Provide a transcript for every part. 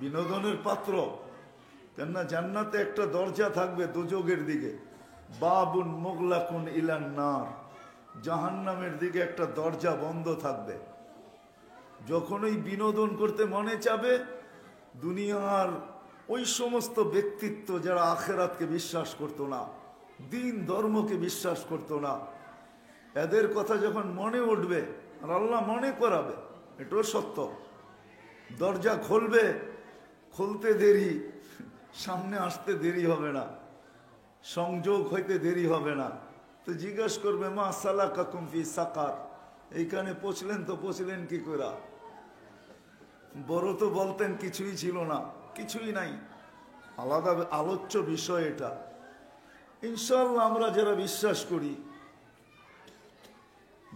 বিনোদনের পাত্র। কেননা জান্নাতে একটা দরজা থাকবে দোজখের দিকে, বাবুন মুগলাকুন ইলান নার, জাহান্নামের দিকে একটা দরজা বন্ধ থাকবে। যখন ওই বিনোদন করতে মনে চাবে, দুনিয়ার ওই সমস্ত ব্যক্তিত্ব যারা আখেরাতকে বিশ্বাস করতো না, দিন ধর্মকে বিশ্বাস করতো না, এদের কথা যখন মনে উঠবে, আর আল্লাহ মনে করাবে, এটাও সত্য, দরজা খুলবে, খুলতে দেরি, সামনে আসতে দেরি হবে না, সংযোগ হইতে দেরি হবে না। তো জিজ্ঞেস করবে, মা সালাকাকুম ফি সাকার, এইখানে পৌঁছলেন তো পৌঁছলেন কি করে? বড় তো বলতেন কিছুই ছিল না, কিছুই নাই, আলাদা আলোচ্য বিষয় এটা। ইনশাআল্লাহ আমরা যারা বিশ্বাস করি,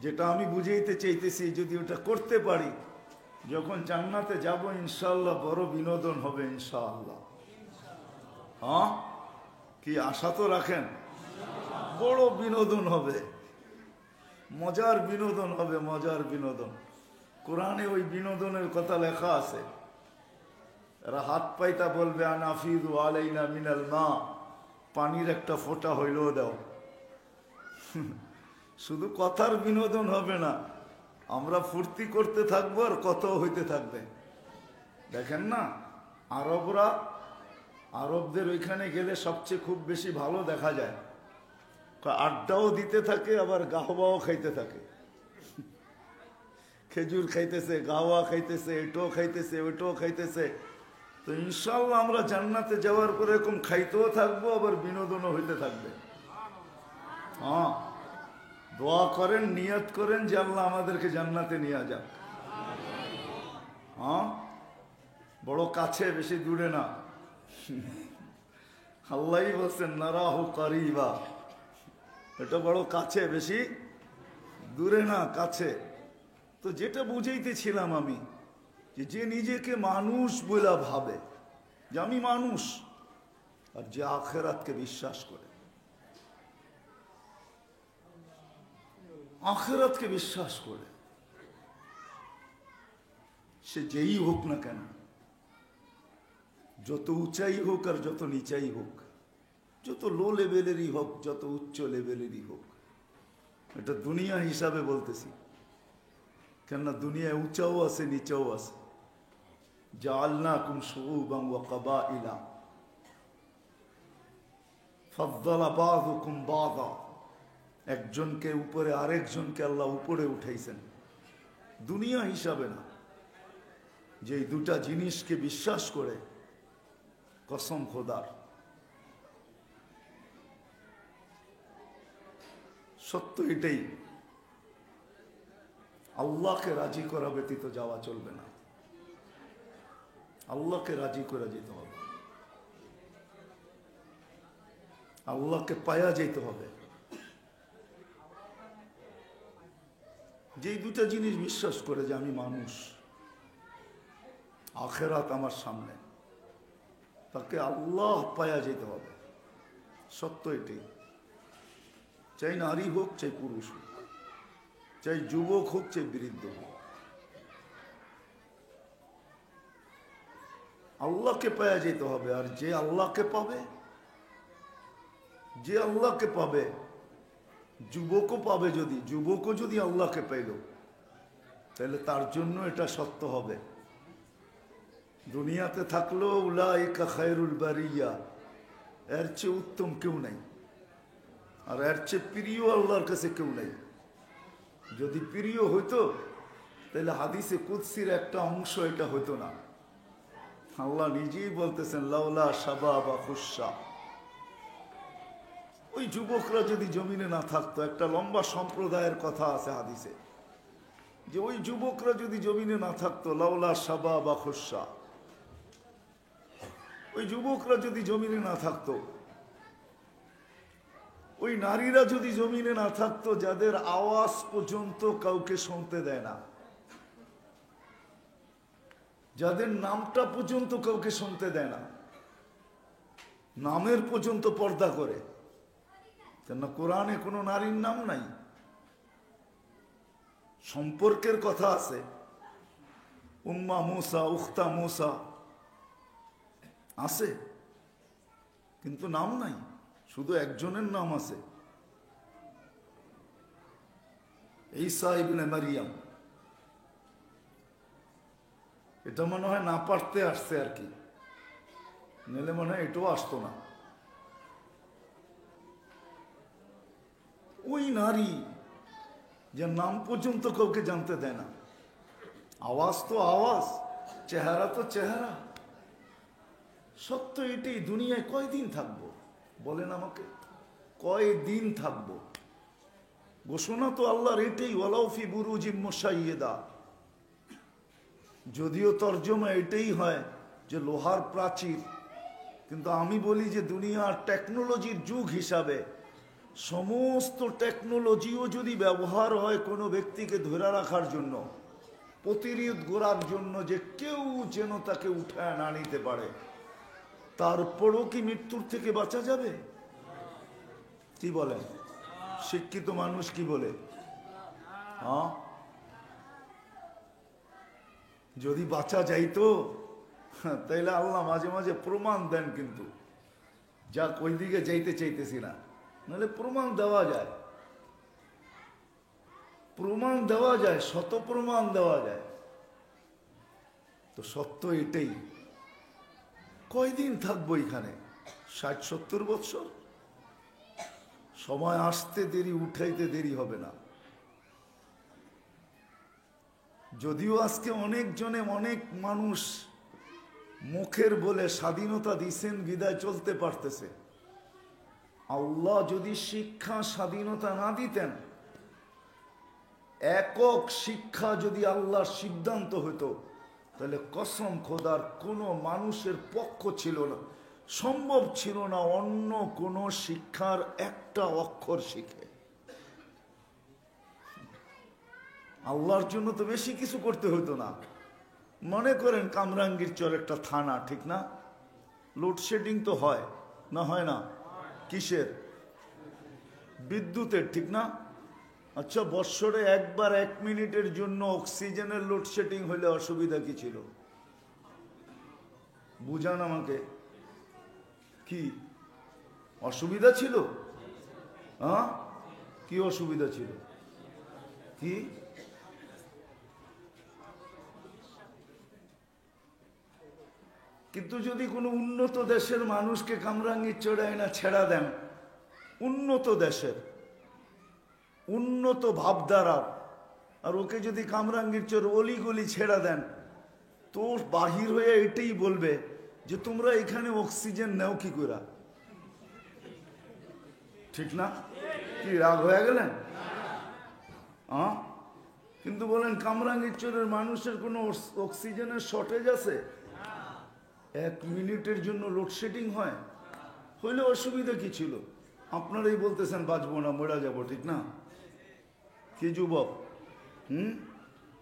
যেটা আমি বুঝাইতে চাইতেছি, যদি ওটা করতে পারি, যখন জান্নাতে যাব ইনশাআল্লাহ বড় বিনোদন হবে ইনশাআল্লাহ। হ্যাঁ, কি আশা তো রাখেন? বড় বিনোদন হবে, মজার বিনোদন হবে, মজার বিনোদন। কোরআনে ওই বিনোদনের কথা লেখা আছে। এরা হাত পাইতা বলবে, আনাফিদু আলাইনা মিনাল মা, পানির একটা ফোঁটা হইলেও দাও। শুধু কথার বিনোদন হবে না, আমরা ফুর্তি করতে থাকবো আর কথাও হইতে থাকবে। দেখেন না, আরবদের ওইখানে গেলে সবচেয়ে খুব বেশি ভালো দেখা যায়, আড্ডাও দিতে থাকে, আবার গাহওয়াও খাইতে থাকে। খেজুর খাইতেছে, গাওয়া খাইতেছে, এটাও খাইতেছে, ওইটাও খাইতেছে। তো ইনশাল্লাহ আমরা জান্নাতে যাওয়ার পরে এরকম খাইতেও থাকবো, আবার বিনোদনও হইতে থাকবে। হ্যাঁ, দোয়া করেন, নিয়ত করেন যে আল্লাহ আমাদেরকে জান্নাতে নিয়ে যাক। হ্যাঁ, বড় কাছে, বেশি দূরে না। আল্লাহই বলছেন নারাহু কারিবা, এটা বড় কাছে, বেশি দূরে না, কাছে। তো যেটা বুঝাইতেছিলাম আমি, যে নিজেকে মানুষ বলে ভাবে যে আমি মানুষ, আর যে আখেরাতকে বিশ্বাস করে, আখেরাতকে বিশ্বাস করে, সে যেই হোক না কেন, যত উঁচাই হোক আর যত নিচাই হোক, যত লো লেভেলেরই হোক, যত উচ্চ লেভেলেরই হোক, এটা দুনিয়া হিসাবে বলতেছি, কেননা দুনিয়ায় উঁচাও আছে, নিচাও আছে। জাআলনাকুম শুউবান ওয়া কাবাইলা ফাদ্দালা বাযুকুম বাযা, একজনকে উপরে আরেকজনকে আল্লাহ উপরে উঠাইছেন, দুনিয়া হিসাবে না। যে দুটা জিনিসকে বিশ্বাস করে, কসম খোদার, সত্য এটাই, আল্লাহকে রাজি করা ব্যতীত যাওয়া চলবে না। আল্লাহকে রাজি করে যেতে হবে, আল্লাহকে পায়া যেতে হবে। যেই দুটা জিনিস বিশ্বাস করে যে আমি মানুষ, আখেরাত আমার সামনে, তাকে আল্লাহ পায়া যেতে হবে। সত্য এটাই। চাই নারী হোক, চাই পুরুষ হোক, চাই যুবক হোক, চাই বৃদ্ধ হোক, আল্লাহকে পায়া যেতে হবে। আর যে আল্লাহকে পাবে, যে আল্লাহকে পাবে, যুবকও পাবে, যদি যুবকও যদি আল্লাহকে পাইল, তাহলে তার জন্য এটা সত্য হবে। দুনিয়াতে থাকলো উলাইকা খায়রুল বারিয়া, এর চেয়ে উত্তম কেউ নাই, আর এর চেয়ে প্রিয় আল্লাহর কাছে কেউ নাই। যদি প্রিয় হইতো, তাহলে হাদিসে কুদসির একটা অংশ এটা হইতো না। আল্লাহ নিজেই বলতেছেন, লাউলা শাবাবা খুশা, ওই যুবকরা যদি জমিনে না থাকতো, একটা লম্বা সম্প্রদায়ের কথা আছে হাদিসে, যে ওই যুবকরা যদি জমিনে না থাকতো, লাউলা শাবাবা খুশা, ওই যুবকরা যদি জমিনে না থাকতো, ওই নারীরা যদি জমিনে না থাকতো, যাদের আওয়াজ পর্যন্ত কাউকে শুনতে দেয় না, যাদের নামটা পর্যন্ত কাউকে শুনতে দেয় না, নামের পর্যন্ত পর্দা করে, কেন কোরআনে কোনো নারীর নাম নাই। সম্পর্কের কথা আছে, উম্মা মুসা, উখতা মুসা, আছে, কিন্তু নাম নাই, শুধু একজনের নাম আছে, ঈসা ইবনে মারিয়াম। এটা মনে হয় না পারতে আসছে আর কি, নিলে মনে হয় এটাও আসতো না। ওই নারী যে নাম পর্যন্ত কাউকে জানতে দেয় না, আওয়াজ তো আওয়াজ, চেহারা তো চেহারা। সত্য এটাই, দুনিয়ায় কয়দিন থাকবো বলেন আমাকে, কয়দিন থাকবো? ঘোষণা তো আল্লাহর এটাই, ওয়ালাউফি বুরুজিম মুশাইয়্যিদা। যদিও তর্জমা এটাই হয় যে লোহার প্রাচীর, কিন্তু আমি বলি যে দুনিয়ার টেকনোলজির যুগ হিসাবে সমস্ত টেকনোলজিও যদি ব্যবহার হয় কোনো ব্যক্তিকে ধরে রাখার জন্য, প্রতিরোধ করার জন্য, যে কেউ যেন তাকে উঠায় না নিতে পারে, তারপরও কি মৃত্যুর থেকে বাঁচা যাবে? কি বলেন? শিক্ষিত মানুষ কি বলে? হ্যাঁ, যদি বাঁচা যাইতো তাইলে আল্লাহ মাঝে মাঝে প্রমাণ দেন, কিন্তু যা ওই দিকে যাইতে চাইতেছি না, নাহলে প্রমাণ দেওয়া যায়, প্রমাণ দেওয়া যায়, শত প্রমাণ দেওয়া যায়। তো সত্য এটাই, কয়দিন থাকবো এখানে? 60-70 বৎসর। সময় আসতে দেরি, উঠাইতে দেরি হবে না। যদিও আজকে অনেকজনে, অনেক মানুষ মুখের বলে স্বাধীনতা দিছেন বিদায় চলতে পারতেছে। আল্লাহ যদি শিক্ষা স্বাধীনতা না দিতেন, একক শিক্ষা যদি আল্লাহর সিদ্ধান্ত হতো, তাহলে কসম খোদার কোনো মানুষের পক্ষ ছিল না, সম্ভব ছিল না অন্য কোনো শিক্ষার একটা অক্ষর শিখে। আল্লাহর জন্য তো বেশি কিছু করতে হতো না। মনে করেন কামরাঙ্গীর চর একটা থানা, ঠিক না? লোডশেডিং তো হয় না, হয় না? কিসের? বিদ্যুতের, ঠিক না? আচ্ছা, বৎসরে একবার 1 মিনিটের জন্য অক্সিজেনের লোডশেডিং হলে অসুবিধা কি ছিল? বুঝান আমাকে, কি অসুবিধা ছিল? হ্যাঁ, কি অসুবিধা ছিল? কি? কিন্তু যদি কোনো উন্নত দেশের মানুষকে কামরাঙ্গীর চড়ায় না ছেড়া দেন, উন্নত দেশের উন্নত ভাবধারা, আর ওকে যদি কামরাঙ্গীর চোর অলিগলি ছেড়া দেন, তো বাহির হয়ে এটাই বলবে যে তোমরা এখানে অক্সিজেন নেও কি করে? ঠিক না? কি রাগ হয়ে গেলেন? হ্যাঁ, কিন্তু বলেন কামরাঙ্গীর চোরের মানুষের কোনো অক্সিজেনের শর্টেজ আছে? 1 মিনিটের জন্য লোডশেডিং হয়, হইলে অসুবিধা কি ছিল? আপনারাই বলতেছেন বাঁচবো না, মরা যাবো, ঠিক না? কি যুবক,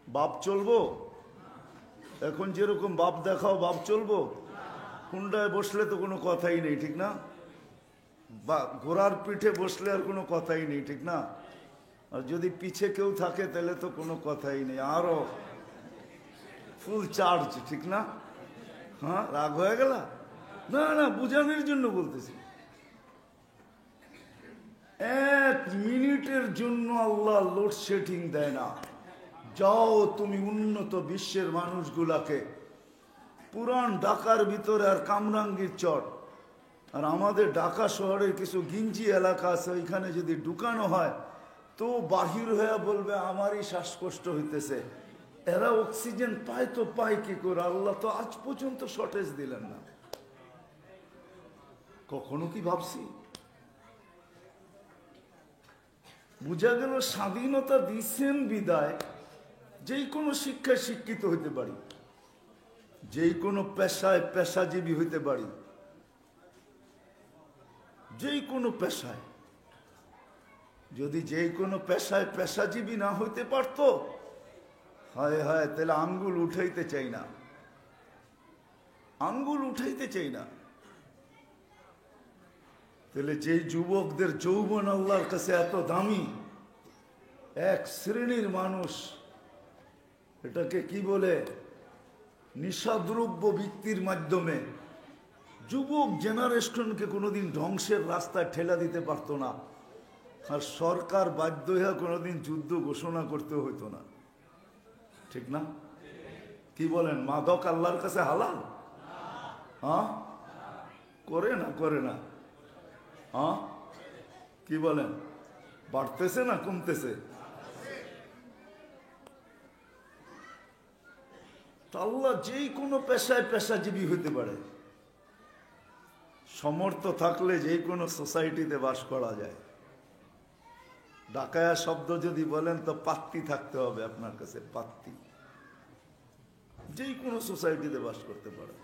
বাপ চলবো? এখন যেরকম বাপ দেখাও, বাপ চলবো? হুন্ডায় বসলে তো কোনো কথাই নেই, ঠিক না? বা ঘোড়ার পিঠে বসলে আর কোনো কথাই নেই, ঠিক না? আর যদি পিছে কেউ থাকে তাহলে তো কোনো কথাই নেই, আরো ফুল চার্জ, ঠিক না? হ্যাঁ, রাগ হয়ে গেল? না না, বুঝানোর জন্য বলতেছি। 1 মিনিটের জন্য আল্লাহ লোডশেডিং দেয় না। যাও তুমি উন্নত বিশ্বের মানুষগুলাকে, পুরান ঢাকার ভিতরে আর কামরাঙ্গীর চর আর আমাদের ঢাকা শহরের কিছু গিঞ্জি এলাকা আছে, ওইখানে যদি ঢুকানো হয় তো বাহির হয়ে বলবে আমারই শ্বাসকষ্ট হইতেছে। এরা অক্সিজেন পায় তো পায় কি করে? আল্লাহ তো আজ পর্যন্ত শর্টেজ দিলেন না। কখনো কি ভাবছি? বুঝা গেল স্বাধীনতা দিচ্ছেন বিদায় যেই কোনো শিক্ষায় শিক্ষিত হইতে পারি, যেই কোনো পেশায় পেশাজীবী হইতে পারি, যেই কোনো পেশায়। যদি যেই কোনো পেশায় পেশাজীবী না হইতে পারত, হায় হায়, তাহলে আঙ্গুল উঠাইতে চাই না, আঙ্গুল উঠাইতে চাই না। তাহলে যেই যুবকদের যৌবন আল্লাহর কাছে এত দামি, এক শ্রেণীর মানুষ এটাকে কি বলে, নিশাদ্রব্য বিক্রির মাধ্যমে যুবক জেনারেশনকে কোনোদিন ধ্বংসের রাস্তায় ঠেলা দিতে পারতো না, আর সরকার বাধ্য হয়ে কোনোদিন যুদ্ধ ঘোষণা করতে হইতো না, ঠিক না? কি বলেন, মাদক আল্লাহর কাছে হালাল? হ্যাঁ, করে না, করে না? হ্যাঁ, কি বলেন, বাড়তেছে না কমতেছে? আল্লাহ যেই কোনো পেশায় পেশাজীবী হতে পারে, সমর্থ থাকলে যে কোনো সোসাইটিতে বাস করা যায়। ডাকায়া শব্দ যদি বলেন তো পাত্তি থাকতে হবে আপনার কাছে, পাত্তি। যেই কোনো সোসাইটিতে বাস করতে পারে।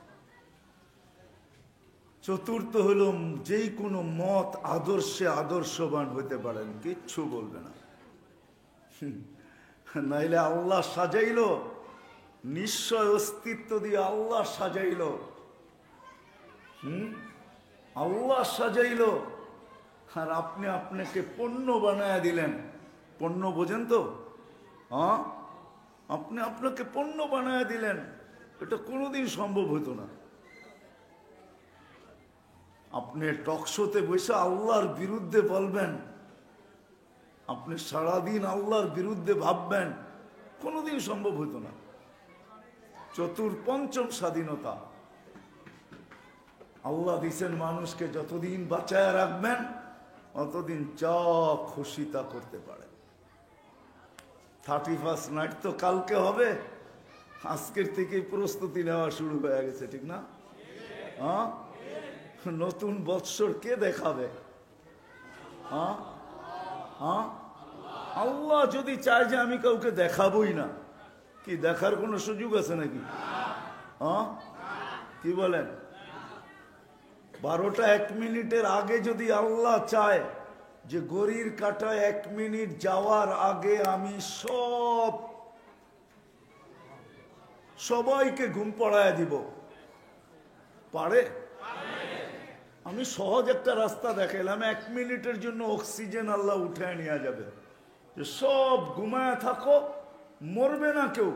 চতুর্থ হলো যেই কোনো মত আদর্শে আদর্শবান হতে পারেন, কিচ্ছু বলবে না। নাইলে আল্লাহ সাজাইল, নিশ্চয় অস্তিত্ব দিয়ে আল্লাহ সাজাইল। আল্লাহ সাজাইল, আর আপনি আপনাকে পণ্য বানায় দিলেন। পণ্য বোঝেন তো? হ্যাঁ, আপনি আপনাকে পণ্য বানায় দিলেন। এটা কোনোদিন সম্ভব হতো না। আপনি টকশোতে বসে আল্লাহর বিরুদ্ধে বলবেন, আপনি সারাদিন আল্লাহর বিরুদ্ধে ভাববেন, কোনোদিন সম্ভব হতো না। পঞ্চম স্বাধীনতা আল্লাহ দিছেন মানুষকে, যতদিন বাঁচায় রাখবেন অতদিন যা খুশি তা করতে পারে। 31st নাইট তো কালকে হবে, আজকের থেকেই প্রস্তুতি নেওয়া শুরু হয়ে গেছে, ঠিক না? হ্যাঁ, নতুন বৎসর কে দেখাবে? হ্যাঁ, হ্যাঁ, আল্লাহ যদি চায় যে আমি কাউকে দেখাবই না, কি দেখার কোনো সুযোগ আছে নাকি? হ্যাঁ, কি বলেন? 12টা 1 মিনিটের আগে যদি আল্লাহ চায় যে ঘড়ির কাঁটায় 1 মিনিট যাওয়ার আগে আমি সবাইকে ঘুম পড়ায় দিব, পারে? আমি সহজ একটা রাস্তা দেখাইলাম, 1 মিনিটের জন্য অক্সিজেন আল্লাহ উঠে নিয়ে যাবে, যে সব ঘুমায় থাকো, মরবে না কেউ।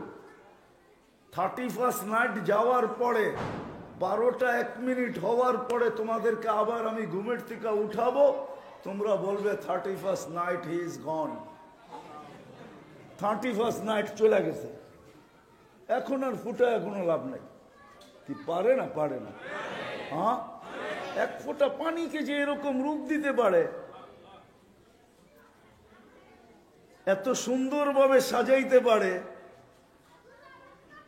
31st নাইট যাওয়ার পরে 12টা 1 মিনিট হওয়ার পরে তোমাদেরকে আবার আমি ঘুমের থেকে উঠাবো, তোমরা বলবে 31st night he is gone, 31st night চলে গেছে, এখন আর ফুটায় কোনো লাভ নাই। কি পারে না? পারে না? হ্যাঁ, 1 ফোঁটা পানিকে যে এরকম রূপ দিতে পারে, এত সুন্দরভাবে সাজাইতে পারে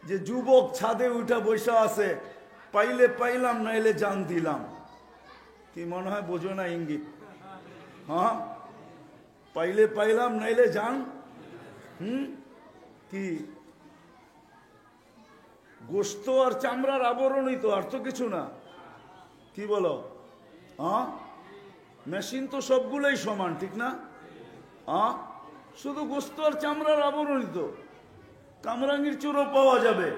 যে যুবক ছাদে উঠা বসে আছে, পাইলে পাইলাম নাইলে জান দিলাম। কি মনে হয় বোঝো না ইঙ্গিত? হ্যাঁ, পাইলে পাইলাম নাইলে জান। কি গোস্ত আর চামড়ার আবরণই তো, আর তো কিছু না। কি বলো? হ্যাঁ, মেশিন তো সবগুলোই সমান, ঠিক না? হ্যাঁ, শুধু গোস্ত আর চামড়ার আবরণই তো। কামরাঙ্গির চুরও পাওয়া যাবে।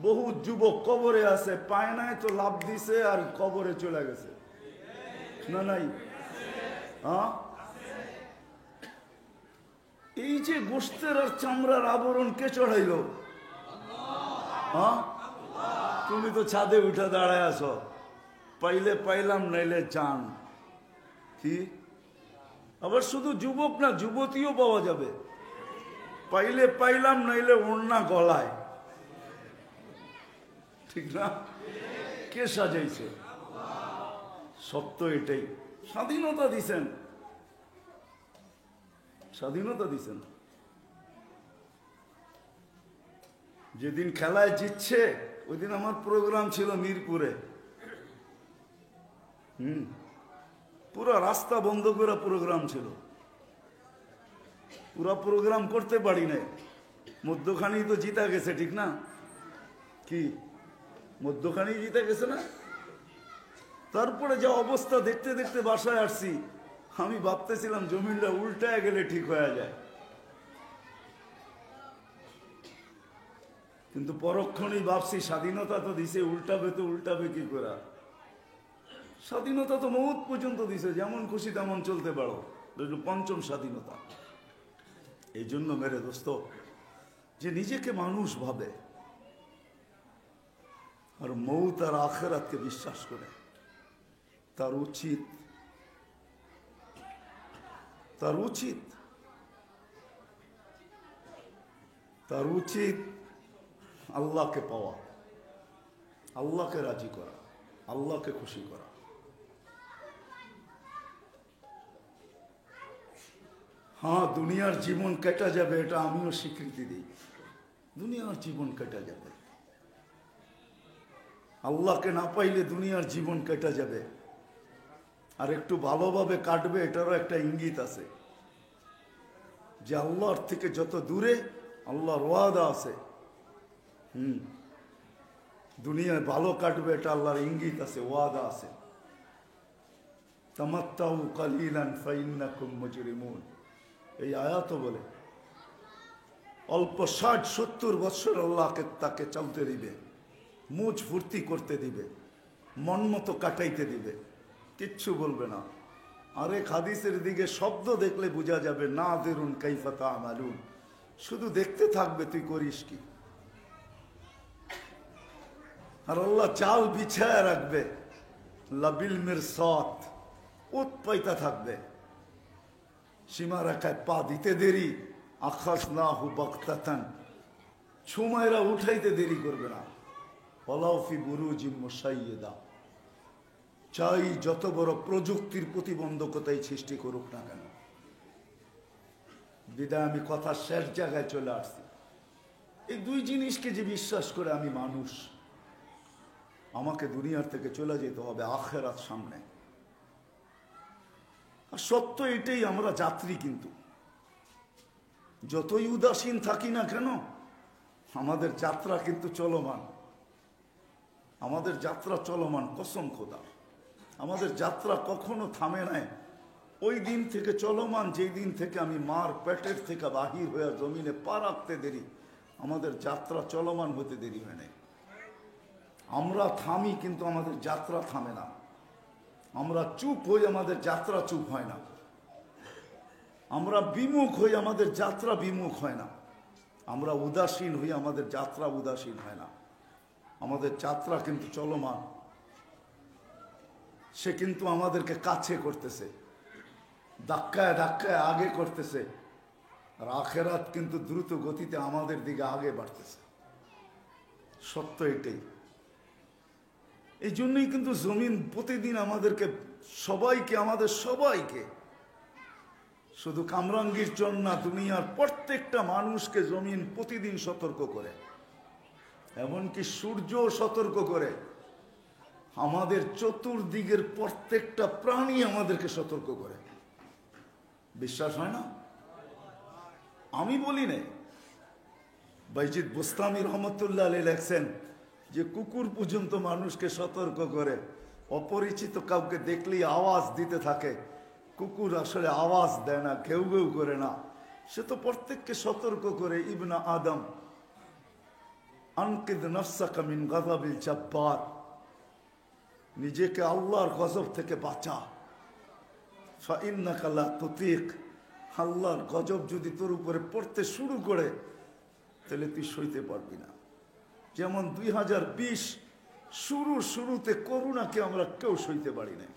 বহু যুবক কবরে আছে, পায় নাই তো লাভ দিছে আর কবরে চলে গেছে, না নাই? হ্যাঁ, এই যে গোস্তের আর চামড়ার আবরণ কে চড়াইল? হ্যাঁ, তুমি তো ছাদে উঠে দাঁড়ায় আছো, পাইলে পাইলাম নাইলে চান। কি আবার শুধু যুবক না, যুবতীও পাওয়া যাবে, পাইলে পাইলাম নাইলে ওড়না গলায়, ঠিক না? কে সাজাইছে? সত্য এটাই। স্বাধীনতা দিছেন, স্বাধীনতা দিছেন। যেদিন খেলায় জিতছে ওই দিন আমার প্রোগ্রাম ছিল মিরপুরে। পুরো রাস্তা বন্ধ করে প্রোগ্রাম ছিল, পুরো প্রোগ্রাম করতে পারি নাই, মধ্যখানেই তো জিতা গেছে, ঠিক না? কি মধ্যখানেই জিতে গেছে না? তারপরে যা অবস্থা দেখতে দেখতে বাসায় আসছি, আমি ভাবতেছিলাম জমিনটা উল্টায় গেলে ঠিক হয়ে যায়, কিন্তু পরক্ষণেই ভাবছি স্বাধীনতা তো দিছে, উল্টাবে তো উল্টাবে কি করে? স্বাধীনতা তো মৌত পর্যন্ত দিছে, যেমন খুশি তেমন চলতে পারো। পঞ্চম স্বাধীনতা। এই জন্য মেরে দোস্ত, যে নিজেকে মানুষ ভাবে, আর মৌত আর আখিরাতকে বিশ্বাস করে, তার উচিত আল্লাহকে পাওয়া, আল্লাহকে রাজি করা, আল্লাহকে খুশি করা। হ্যাঁ, দুনিয়ার জীবন কেটে যাবে, এটা আমিও স্বীকৃতি দিই। দুনিয়ার জীবন কেটে যাবে, আল্লাহকে না পাইলে দুনিয়ার জীবন কেটে যাবে। আর একটু ভালোভাবে কাটবে, এটারও একটা ইঙ্গিত আছে যে আল্লাহর থেকে যত দূরে আল্লাহর ওয়াদা আছে। দুনিয়ায় ভালো কাটবে, এটা আল্লাহর ইঙ্গিত আছে, ওয়াদা আছে। তামাত্তাউ কালিলান ফাইন্নাকুম মুজরিমুন, এই আয়াত বলে অল্প 60-70 বছর আল্লাহকে তাকে চলতে দিবে, মুখ ফুর্তি করতে দিবে, মন মতো কাটাইতে দিবে, কিচ্ছু বলবে না। আরেক হাদিসের দিকে শব্দ দেখলে বোঝা যাবে, না দেরুন কাইফা তা'মালুন, শুধু দেখতে থাকবে তুই করিস কি। আর আল্লাহ চাল বিছায় রাখবে, লাবিল মিরসাদ, ওত পাইতা থাকবে। সীমা রেখায় পা দিতে দেরি, আখাযনাহু বাগতাতান, ছুমাইরা উঠাইতে দেরি করবে না। ওয়ালাউ ফি বুরুজিন মুশাইয়্যিদা, চাই যত বড় প্রযুক্তির প্রতিবন্ধকতাই সৃষ্টি করুক না কেন। বিদায় আমি কথা শেষ জায়গায় চলে আসছি। এই দুই জিনিসকে যে বিশ্বাস করে আমি মানুষ, আমাকে দুনিয়ার থেকে চলে যেতে হবে, আখিরাত সামনে। আর সত্য এটাই, আমরা যাত্রী, কিন্তু যতই উদাসীন থাকি না কেন, আমাদের যাত্রা কিন্তু চলমান। আমাদের যাত্রা চলমান, কসম খোদা, আমাদের যাত্রা কখনো থামে নাই। ওই দিন থেকে চলমান, যেই দিন থেকে আমি মার পেটের থেকে বাহির হয়ে জমিনে পা রাখতে দেরি, আমাদের যাত্রা চলমান হতে দেরি হয় নাই। আমরা থামি, কিন্তু আমাদের যাত্রা থামে না। আমরা চুপ হই, আমাদের যাত্রা চুপ হয় না। আমরা বিমুখ হই, আমাদের যাত্রা বিমুখ হয় না। আমরা উদাসীন হই, আমাদের যাত্রা উদাসীন হয় না। আমাদের যাত্রা কিন্তু চলমান। সে কিন্তু আমাদেরকে কাছে করতেছে, ধাক্কায় ধাক্কায় আগে করতেছে। আর আখিরাত কিন্তু দ্রুত গতিতে আমাদের দিকে আগে বাড়তেছে। সত্য এটাই। এই জন্যই কিন্তু জমিন প্রতিদিন আমাদেরকে আমাদের সবাইকে, শুধু কামরাঙ্গীর জন্য না, দুনিয়ার প্রত্যেকটা মানুষকে জমিন প্রতিদিন সতর্ক করে। এমনকি সূর্য সতর্ক করে। আমাদের চতুর্দিকের প্রত্যেকটা প্রাণী আমাদেরকে সতর্ক করে। বিশ্বাস হয় না? আমি বলি নাই, বাইজিদ বুস্তামি রহমতুল্লাহ আলাইহি লেখছেন যে কুকুর পর্যন্ত মানুষকে সতর্ক করে। অপরিচিত কাউকে দেখলেই আওয়াজ দিতে থাকে। কুকুর আসলে আওয়াজ দেয় না, ঘেউ ঘেউ করে না, সে তো প্রত্যেককে সতর্ক করে। ইবনা আদম, আনকিদ নফসাকা মিন গাযাবিল জাব্বার, নিজেকে আল্লাহর গজব থেকে বাঁচা। ফাইন্নাকা লা তুতিক, আল্লাহর গজব যদি তোর উপরে পড়তে শুরু করে, তাহলে তুই সইতে পারবি না। যেমন 2020 শুরুতে করোনাকে আমরা কেউ সইতে পারি না।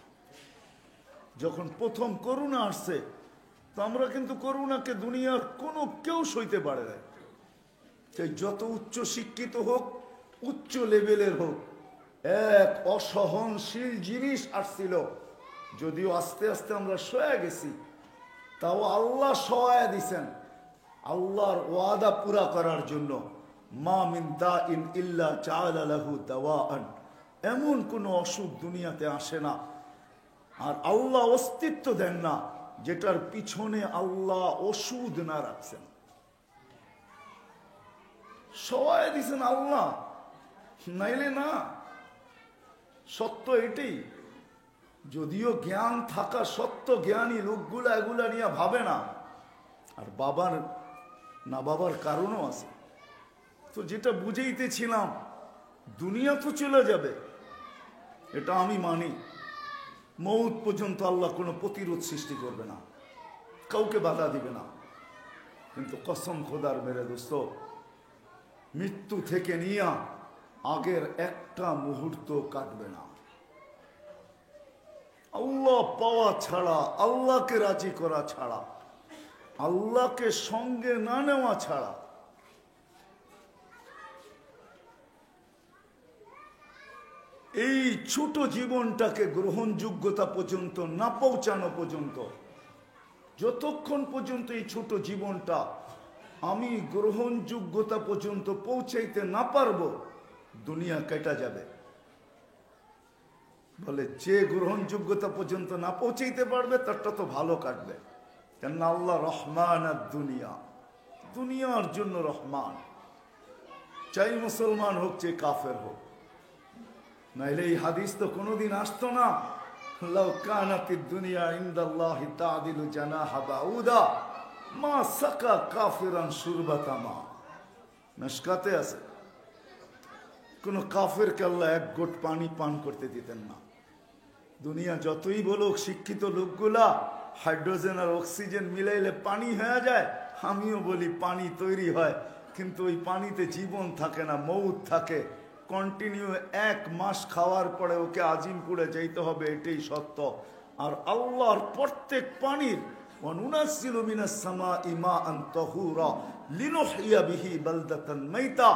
যখন প্রথম করোনা আসছে, তো আমরা কিন্তু করোনাকে দুনিয়ার কোনো কেউ সইতে পারে না। তাই যত উচ্চ শিক্ষিত হোক, উচ্চ লেভেলের হোক, এক অসহনশীল জিনিস আসছিল। যদিও আস্তে আস্তে আমরা সয়ে গেছি, তাও আল্লাহ সহায় দিছেন আল্লাহর ওয়াদা পুরা করার জন্য। মা মিন দাইন ইল্লা জাআলা লাহু দাওয়াআন, এমন কোন অসুখ দুনিয়াতে আসে না আর আল্লাহ অস্তিত্ব দেন না যেটার পিছনে আল্লাহ ওষুধ না রাখছেন। সহায় দিছেন আল্লাহ, নাইলে না। সত্য এটাই। যদিও জ্ঞান থাকা সত্য, জ্ঞানী লোকগুলা এগুলা নিয়ে ভাবে না। আর বাবার না বাবার কারণও আছে। তো যেটা বুঝাইতেছিলাম, দুনিয়া তো চলে যাবে, এটা আমি মানি। মৌত পর্যন্ত আল্লাহ কোনো প্রতিরোধ সৃষ্টি করবে না, কাউকে বাধা দিবে না। কিন্তু কসম খোদার মেরে দোস্ত, মৃত্যু থেকে নিয়ে আগের একটা মুহূর্ত কাটবে না। আল্লাহ পাওয়া ছাড়া, আল্লাহকে রাজি করা ছাড়া, আল্লাহকে সঙ্গে না নেওয়া ছাড়া এই ছোট জীবনটাকে গ্রহণযোগ্যতা পর্যন্ত না পৌঁছানো পর্যন্ত, যতক্ষণ পর্যন্ত এই ছোট জীবনটা আমি গ্রহণযোগ্যতা পর্যন্ত পৌঁছাইতে না পারবো, দুনিয়া কেটে যাবে। বলে যে গ্রহণযোগ্যতা পর্যন্ত না পৌঁছাইতে পারবে তারটা তো ভালো কাটবে। কেননা আল্লাহ রহমান আর দুনিয়া, দুনিয়ার জন্য রহমান, চাই মুসলমান হোক চাই কাফের হোক। নাইলে এই হাদিস তো কোনোদিন আসতো না। লাউ কানাতিদ দুনিয়া ইনদাল্লাহি তা'দিলু জানাহা বাউদা মা সাকা কাফিরান শুরবাতা মা। মিশকাতে আছে, কোন কাফেরকে আল্লাহ এক ঘট পানি পান করতে দিতেন না। দুনিয়া যতই বলুক শিক্ষিত লোকগুলা হাইড্রোজেন আর অক্সিজেন মিলাইলে পানি হয়ে যায়, আমিও বলি পানি তৈরি হয়, কিন্তু ওই পানিতে জীবন থাকে না, মৌত থাকে। কন্টিনিউ 1 মাস খাওয়ার পরে ওকে আজিমপুরে যাইতে হবে, এটাই সত্য। আর আল্লাহর প্রত্যেক পানির ওয়ানুনাজ্জিলু মিনাস সামাই মাআন তাহুরা লিনুহইয়া বিহি বালদাতান মাইতা,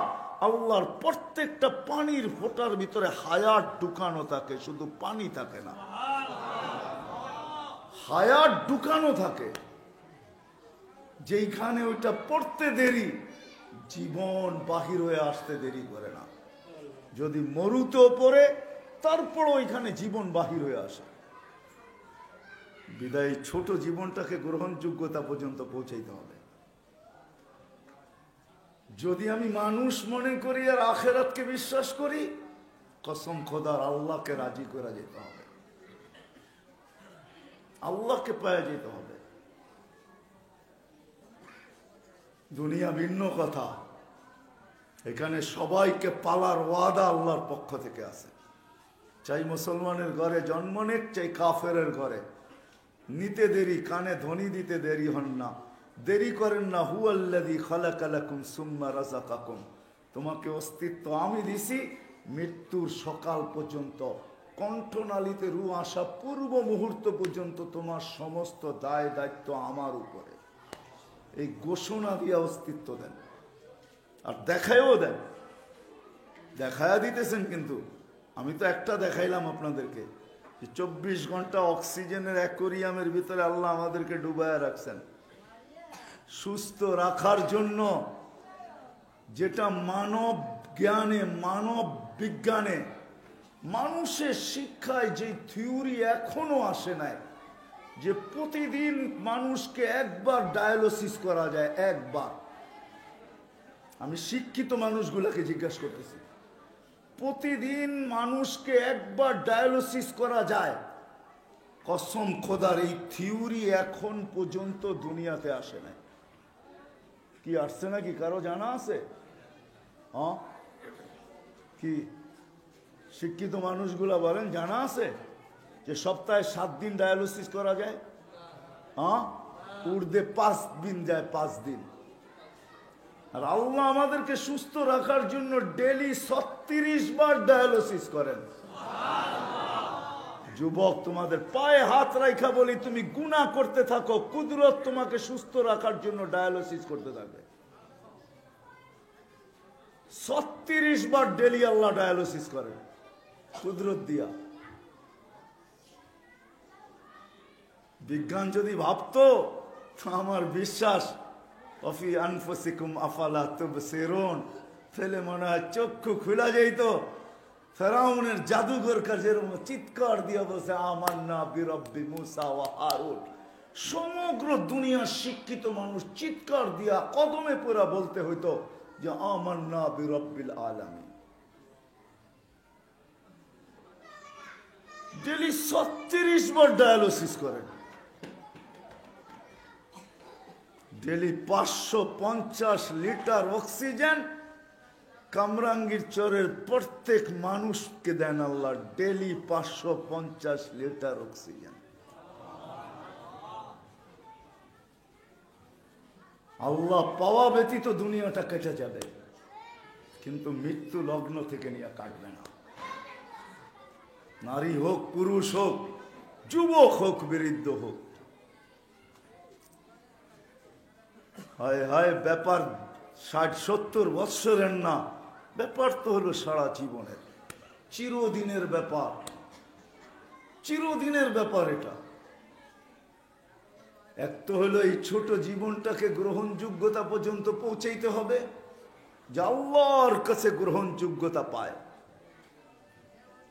আল্লাহর প্রত্যেকটা পানির ফোঁটার ভিতরে হায়াত ঢুকানো থাকে, শুধু পানি থাকে না, হায়াত ঢুকানো থাকে। যেইখানে ওইটা পড়তে দেরি, জীবন বাহির হয়ে আসতে দেরি করে না। যদি মরুতেও পড়ে তারপর ওইখানে জীবন বাহির হয়ে আসে। বিদায় ছোট জীবনটাকে গ্রহণযোগ্যতা পর্যন্ত পৌঁছাইতে হবে। যদি আমি মানুষ মনে করি আর আখেরাতকে বিশ্বাস করি, কসম খোদার আল্লাহকে রাজি করা যেতে হবে, আল্লাহকে পাওয়া যেতে হবে। দুনিয়া ভিন্ন কথা, এখানে সবাইকে পালার ওয়াদা আল্লাহর পক্ষ থেকে আছে। চাই মুসলমানের ঘরে জন্ম নেক, চাই কাফেরের ঘরে, নিতে দেরি, কানে ধ্বনি দিতে দেরি হন না, দেরি করেন না। হুয়াল্লাযী খালাকা লাকুম সুম্মা রাযাকাকুম, তোমাকে অস্তিত্ব আমি দিছি, মৃত্যুর সকাল পর্যন্ত, কণ্ঠনালীতে রু আসা পূর্ব মুহূর্ত পর্যন্ত তোমার সমস্ত দায় দায়িত্ব আমার উপরে। এই ঘোষণা দিয়ে অস্তিত্ব দেন, আর দেখায়ও দেন, দেখায়া দিতেছেন। কিন্তু আমি তো একটা দেখাইলাম আপনাদেরকে, 24 ঘন্টা অক্সিজেনের অ্যাকোরিয়ামের ভিতরে আল্লাহ আমাদেরকে ডুবায়া রাখছেন সুস্থ রাখার জন্য। যেটা মানব জ্ঞানে, মানব বিজ্ঞানে, মানুষের শিক্ষায় যে থিওরি এখনো আসে নাই, যে প্রতিদিন মানুষকে একবার ডায়ালিসিস করা যায়, একবার। আমি শিক্ষিত মানুষগুলোকে জিজ্ঞাসা করতেছি, প্রতিদিন মানুষকে একবার ডায়ালিসিস করা যায়? কসম খোদার এই থিওরি এখন পর্যন্ত দুনিয়াতে আসে নাই। কি আসছে নাকি কারো জানা আছে? হ্যাঁ, কি শিক্ষিত মানুষগুলা বলেন জানা আছে যে সপ্তাহে 7 দিন ডায়ালিসিস করা যায়? হ্যাঁ, উর্দে 5 দিন যায়, 5 দিন। আর আল্লাহ আমাদেরকে সুস্থ রাখার জন্য ডেলি 36 বার ডায়ালিসিস করেন। যুবক, তোমাদের পায়ে হাত রাখা বলি, তুমি গুনাহ করতে থাকো, কুদরত তোমাকে সুস্থ রাখার জন্য ডায়ালিসিস করতে থাকবে। 36 বার ডেলি আল্লাহ ডায়ালিসিস করেন কুদরত দিয়া। বিজ্ঞান যদি ভাবতো, আমার বিশ্বাস অফি আনফুসিকুম আফালা তুবসিরুন, তাহলে মনে হয় চক্ষু খুলা যাইত। ফেরাউনের জাদুঘর যেরকম চিৎকার দিয়া বলছে আমান্না বিরব্বি মুসা ওয়া হারুন, সমগ্র দুনিয়ার শিক্ষিত মানুষ চিৎকার দিয়া কদমে পুরা বলতে হইতো যে আমান্না বিরব্বিল আলামিন। ডেলি 36 বার ডায়ালিসিস করেন, ডেলি 550 লিটার অক্সিজেন কামরাঙ্গীর চরের প্রত্যেক মানুষকে দেন আল্লাহ, ডেলি 550 লিটার অক্সিজেন। আল্লাহ পাওয়া ব্যতীত দুনিয়াটা কেটে যাবে, কিন্তু মৃত্যু লগ্ন থেকে নিয়ে কাটবে না। নারী হোক, পুরুষ হোক, যুবক হোক, বৃদ্ধ হোক। হায় হায়, ব্যাপার 60-70 বৎসরের না, ব্যাপার তো হলো সারা জীবনের, চিরদিনের ব্যাপার, চিরদিনের ব্যাপার। এটা এক তো হলো এই ছোট জীবনটাকে গ্রহণযোগ্যতা পর্যন্ত পৌঁছাইতে হবে, যে আল্লাহর কাছে গ্রহণযোগ্যতা পায়,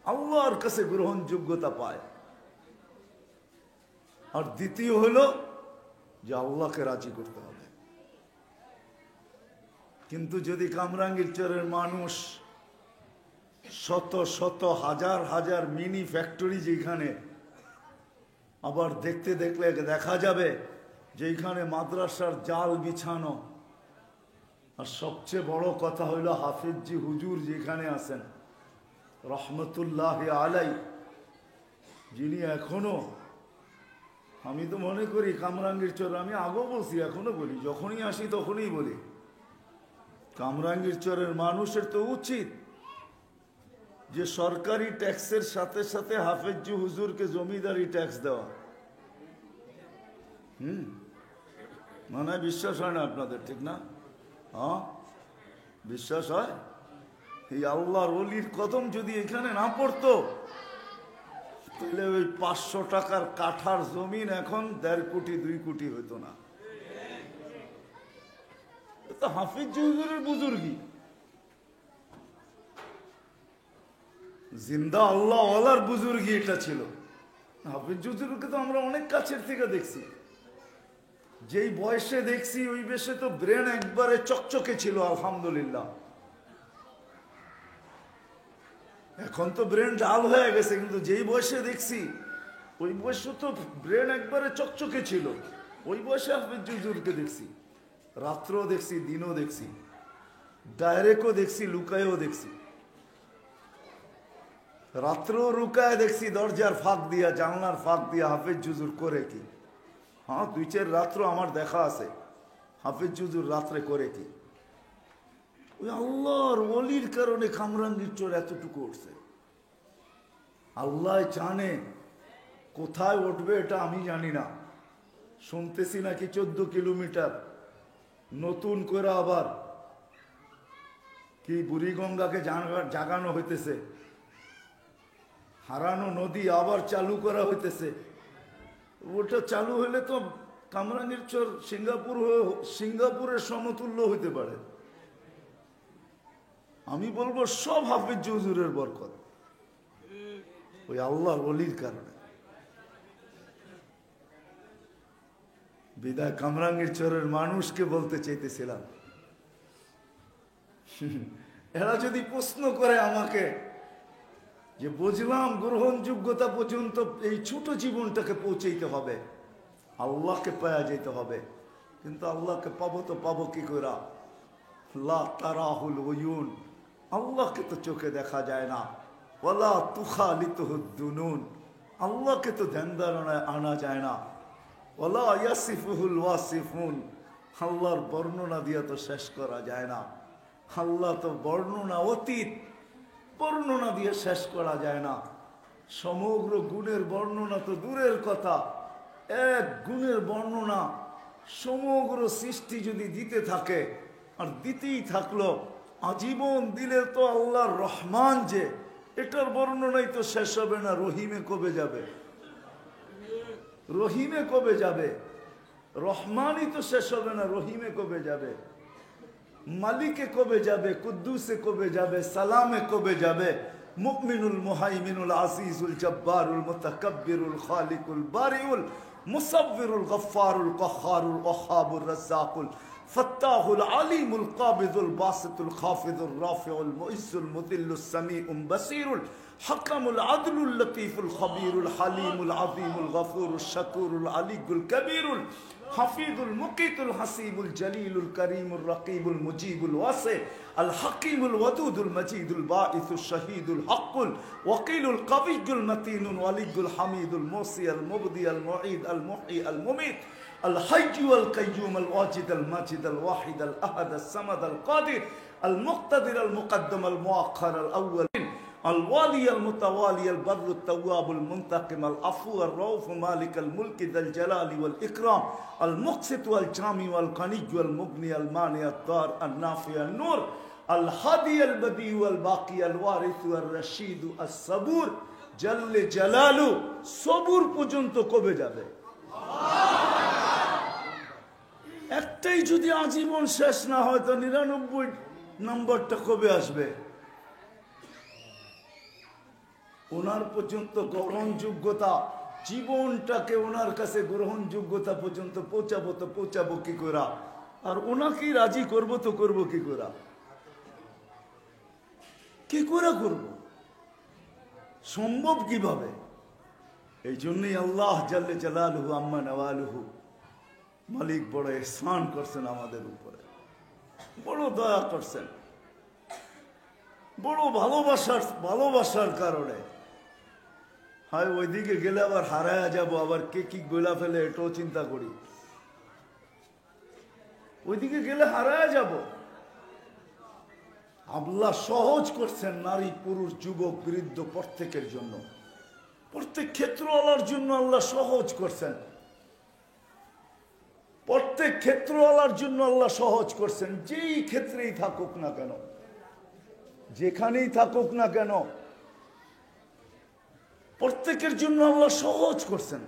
আল্লাহর কাছে গ্রহণযোগ্যতা পায়। আর দ্বিতীয় হলো যে আল্লাহকে রাজি করতে হবে। কিন্তু যদি কামরাঙ্গীরচরের মানুষ শত শত হাজার হাজার মিনি ফ্যাক্টরি, যেখানে আবার দেখতে দেখলে দেখা যাবে যে এইখানে মাদ্রাসার জাল বিছানো, আর সবচেয়ে বড় কথা হইল হাফিজজি হুজুর যেখানে আছেন রহমতুল্লাহ আলাই, যিনি এখনো, আমি তো মনে করি কামরাঙ্গীরচর, আমি আগেও বলছি এখনো বলি, যখনই আসি তখনই বলি, কামরাঙ্গীরচরের মানুষের তো উচিত যে সরকারি ট্যাক্সের সাথে সাথে হাফেজজি হুজুরকে জমিদারি ট্যাক্স দেওয়া। মানে বিশ্বাস হয় না আপনাদের, ঠিক না? হ্যাঁ, বিশ্বাস হয়? এই আল্লাহর ওলির কদম যদি এখানে না পড়তো, তাহলে ওই 500 টাকার কাঠার জমিন এখন 1.5 কোটি 2 কোটি হইতো না। তো হাফিজ হুজুরের বুজুর্গি, জিন্দা আল্লাহ ওয়ালার বুজুর্গি এটা ছিল। হাফিজ হুজুরকে তো আমরা অনেক কাছের থেকে দেখছি, যেই বয়সে দেখছি ওই বয়সে তো ব্রেন একবারে চকচকে ছিল আলহামদুলিল্লাহ। এখন তো ব্রেন ডাল হয়ে গেছে, কিন্তু যেই বয়সে দেখছি ওই বয়সে তো ব্রেন একবারে চকচকে ছিল। ওই বয়সে হাফিজ হুজুরকে দেখছি, রাত্রেও দেখছি, দিনও দেখছি, ডাইরেক্টও দেখছি, লুকায়ও দেখছি। রাত্রেও লুকায় দেখছি, দরজার ফাঁক দিয়া, জানলার ফাঁক দিয়া হাফিজ হুজুর করে কি। হ্যাঁ, 2-4 রাত্র আমার দেখা আছে হাফিজ হুজুর রাত্রে করে কি। ওই আল্লাহর ওলির কারণে কামরাঙ্গীরচর এতটুকু উঠছে। আল্লাহ জানে কোথায় উঠবে, এটা আমি জানি না। শুনতেছি নাকি 14 কিলোমিটার নতুন করে আবার কি বুড়িগঙ্গাকে জাগানো হইতেছে, হারানো নদী আবার চালু করা হইতেছে। ওটা চালু হলে তো কামরাঙ্গীরচর সিঙ্গাপুরের সমতুল্য হইতে পারে। আমি বলবো সব হাফিজ হুজুরের বরকত, ওই আল্লাহর ওলির কারণে। বিদায় কামরাঙ্গীরচরের মানুষকে বলতে চাইতেছিলাম, এরা যদি প্রশ্ন করে আমাকে যে বুঝলাম গ্রহণযোগ্যতা পর্যন্ত এই ছোট জীবনটাকে পৌঁছাইতে হবে, আল্লাহকে পাওয়া যেতে হবে, কিন্তু আল্লাহকে পাবো তো পাবো কি করে? লা তারাহুল উয়ুন, আল্লাহকে তো চোখে দেখা যায় না। ওয়ালা তুখালিতুহুদ দুনুন, আল্লাহকে তো ধ্যান ধারণায় আনা যায় না। ওয়ালা ইয়াসিফুহুল ওয়াসিফুন, আল্লাহর বর্ণনা দিয়ে তো শেষ করা যায় না। আল্লাহ তো বর্ণনা অতীত, বর্ণনা দিয়ে শেষ করা যায় না। সমগ্র গুণের বর্ণনা তো দূরের কথা, এক গুণের বর্ণনা সমগ্র সৃষ্টি যদি দিতে থাকে আর দিতেই থাকলো আজীবন দিলে তো আল্লাহর রহমান যে, এটার বর্ণনাই তো শেষ হবে না। রহিমে কবে যাবে? রহিমে কবে যাবে? রহমানই তো শেষ হবে না, রহিমে কবে যাবে? মালিকে কবে যাবে? কুদ্দুসে কবে যাবে? সালামে কবে যাবে? মুমিনুল মুহাইমিনুল আজিজুল জব্বারুল মুতাকাব্বিরুল খালিকুল বারিউল মুসাব্বিরুল গফফারুল কহ্হারুল ওয়াহাবুর রাজ্জাকুল ফাত্তাহুল আলিমুল কাবিদুল বাসিতুল খাফিদুর রাফিউল মুইজ্জুল মুদিল্লুস সামিউল বাসিরুল হাকামুল আদলুল লতীফুল খবীরুল হালিমুল আযীমুল গফুরুশ শাকুরুল আলিয়ুল কবীরুল হাফিজুল মুকিতুল হাসিবুল জলিলুল করিমুল রকিবুল মুজিবুল ওয়াসি আল হাকিমুল ওয়াদুদুল মজিদুল বাঈসুশ শহীদুল হকুল ওয়াকিলুল কবিয়ুল মতিনুল ওয়ালিয়ুল হামিদুল মুসি আল মুবদি আল মুঈদ আল মুহয়ি আল মুমীত الحي والقيوم الواجد الماجد الواحد الأحد الصمد القادر المقتدر المقدم المؤخر الأول الوالي المتوالي البر التواب المنتقم العفو الرؤوف مالك الملك ذا الجلال والإكرام المقسط والجامع والغني والمغني المانع الضار النافع النور الهادي البديع والباقي الوارث والرشيد الصبور জল্লে জালালু সবুর পর্যন্ত কবে যাবে? একটাই যদি আজীবন শেষ না হয় তো 99 নম্বরটা কবে আসবে? ওনার পর্যন্ত গ্রহণযোগ্যতা, জীবনটাকে ওনার কাছে গ্রহণযোগ্যতা পর্যন্ত পৌঁছাবো তো পৌঁছাবো কি করে? আর ওনাকেই রাজি করবো তো করবো কি করে? কি করে করবো? সম্ভব কিভাবে? এই জন্যই আল্লাহ জাল্লে জালালুহু আম্মা নওয়ালুহু মালিক বড় ইহসান করছেন আমাদের উপরে, বড় দয়া করছেন, বড় ভালোবাসার কারণে। হয় ওইদিকে গেলে আবার হারায়া যাব, আবার কে কি গোলা ফেলে এটাও চিন্তা করি। ওইদিকে গেলে হারায়া যাব। আল্লাহ সহজ করছেন নারী পুরুষ যুবক বৃদ্ধ প্রত্যেকের জন্য, প্রত্যেক ক্ষেত্রওয়ালার জন্য আল্লাহ সহজ করছেন, প্রত্যেক ক্ষেত্রওয়ালার জন্য আল্লাহ সহজ করছেন। যেই ক্ষেত্রেই থাকুক না কেন, যেখানেই থাকুক না কেন, প্রত্যেকের জন্য আল্লাহ সহজ করছেন।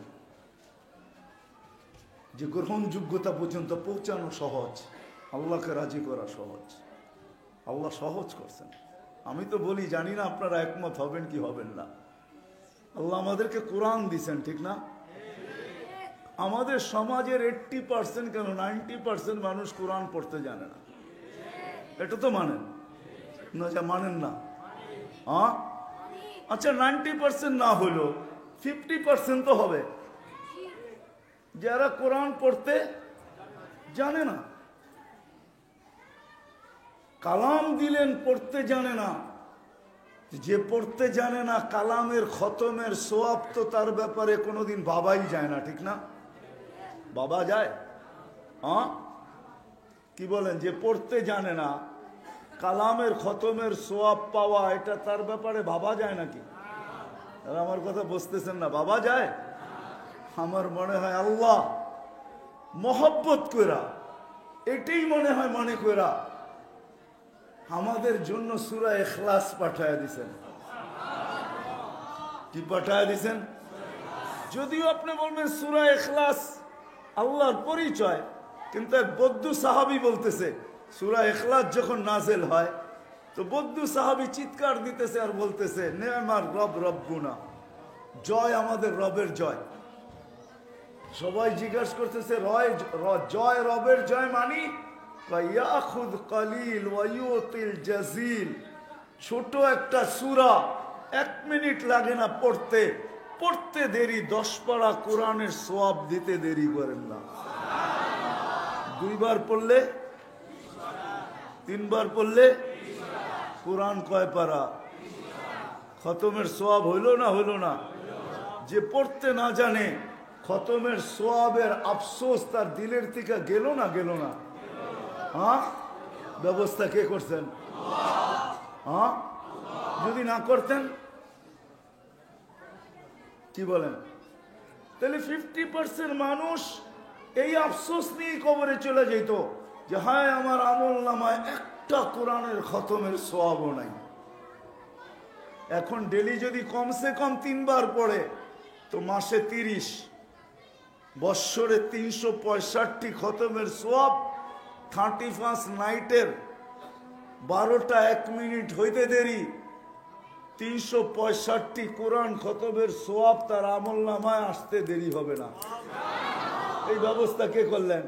যে গ্রহণযোগ্যতা পর্যন্ত পৌঁছানো সহজ, আল্লাহকে রাজি করা সহজ, আল্লাহ সহজ করছেন। আমি তো বলি, জানি না আপনারা একমত হবেন কি হবেন না। আল্লাহ আমাদেরকে কোরআন দিছেন, ঠিক না? আমাদের সমাজের 80% কেন 90% মানুষ কোরআন পড়তে জানে না। এটা তো মানেন না? যা মানেন না, হ্যাঁ আচ্ছা 90% না হলো 50% তো হবে যারা কোরআন পড়তে জানে না। কালাম দিলেন, পড়তে জানে না। যে পড়তে জানে না, কালামের খতমের সোয়াব তো তার ব্যাপারে কোনোদিন ভাবাই যায় না, ঠিক না? বাবা যায়? হ্যাঁ কি বলেন? যে পড়তে জানে না, কালামের খতমের সোয়াব পাওয়া, এটা তার ব্যাপারে ভাবা যায় নাকি? আর আমার কথা বুঝতেছেন না? বাবা যায়? আমার মনে হয় আল্লাহ মহব্বত কইরা, এটাই মনে হয় মনে কইরা আমাদের জন্য সূরা ইখলাস পাঠায়া দিছেন। কি পাঠায়া দিছেন? যদিও আপনি বলবেন সূরা ইখলাস আল্লাহর পরিচয়, কিন্তু এক বৌদ্ধ সাহাবী বলতেছে সূরা ইখলাস যখন নাযিল হয় তো বৌদ্ধ সাহাবী চিৎকার দিতেছে আর বলতেছে, নেমার রব রব্বুনা, জয় আমাদের রবের জয়। সবাই জিজ্ঞাসা করতেছে, জয় রবের জয় মানি? ইয়াখুদ কলিল ওয়া ইউতিল জাজিল। ছোট একটা সূরা, 1 মিনিট লাগে না পড়তে, পড়তে দেরি 10 পারা কোরআনের সওয়াব দিতে দেরি করেন না। 2 বার পড়লে, 3 বার পড়লে কোরআন কয় পারা? খতমের সওয়াব হইল না? হইল না? যে পড়তে না জানে, খতমের সওয়াবের আফসোস তার দিলের থেকে গেল না? গেল না? হ্যাঁ, ব্যবস্থা কে করছেন? হ্যাঁ, যদি না করতেন কি বলেন? তাহলে 50% মানুষ এই আফসোস নিয়ে কবরে চলে যেত যে হায় আমার আমল নামায় একটা কোরআনের খতমের সওয়াবও নাই। এখন ডেলি যদি কমসে কম 3 বার পড়ে তো মাসে 30, বৎসরে 365 খতমের সওয়াব, 35 নাইটের 12টা 1 মিনিট হইতে দেরি, 365 কোরআন খতমের সওয়াব তার আমল নামায় আসতে দেরি হবে না। এই ব্যবস্থা কে করলেন?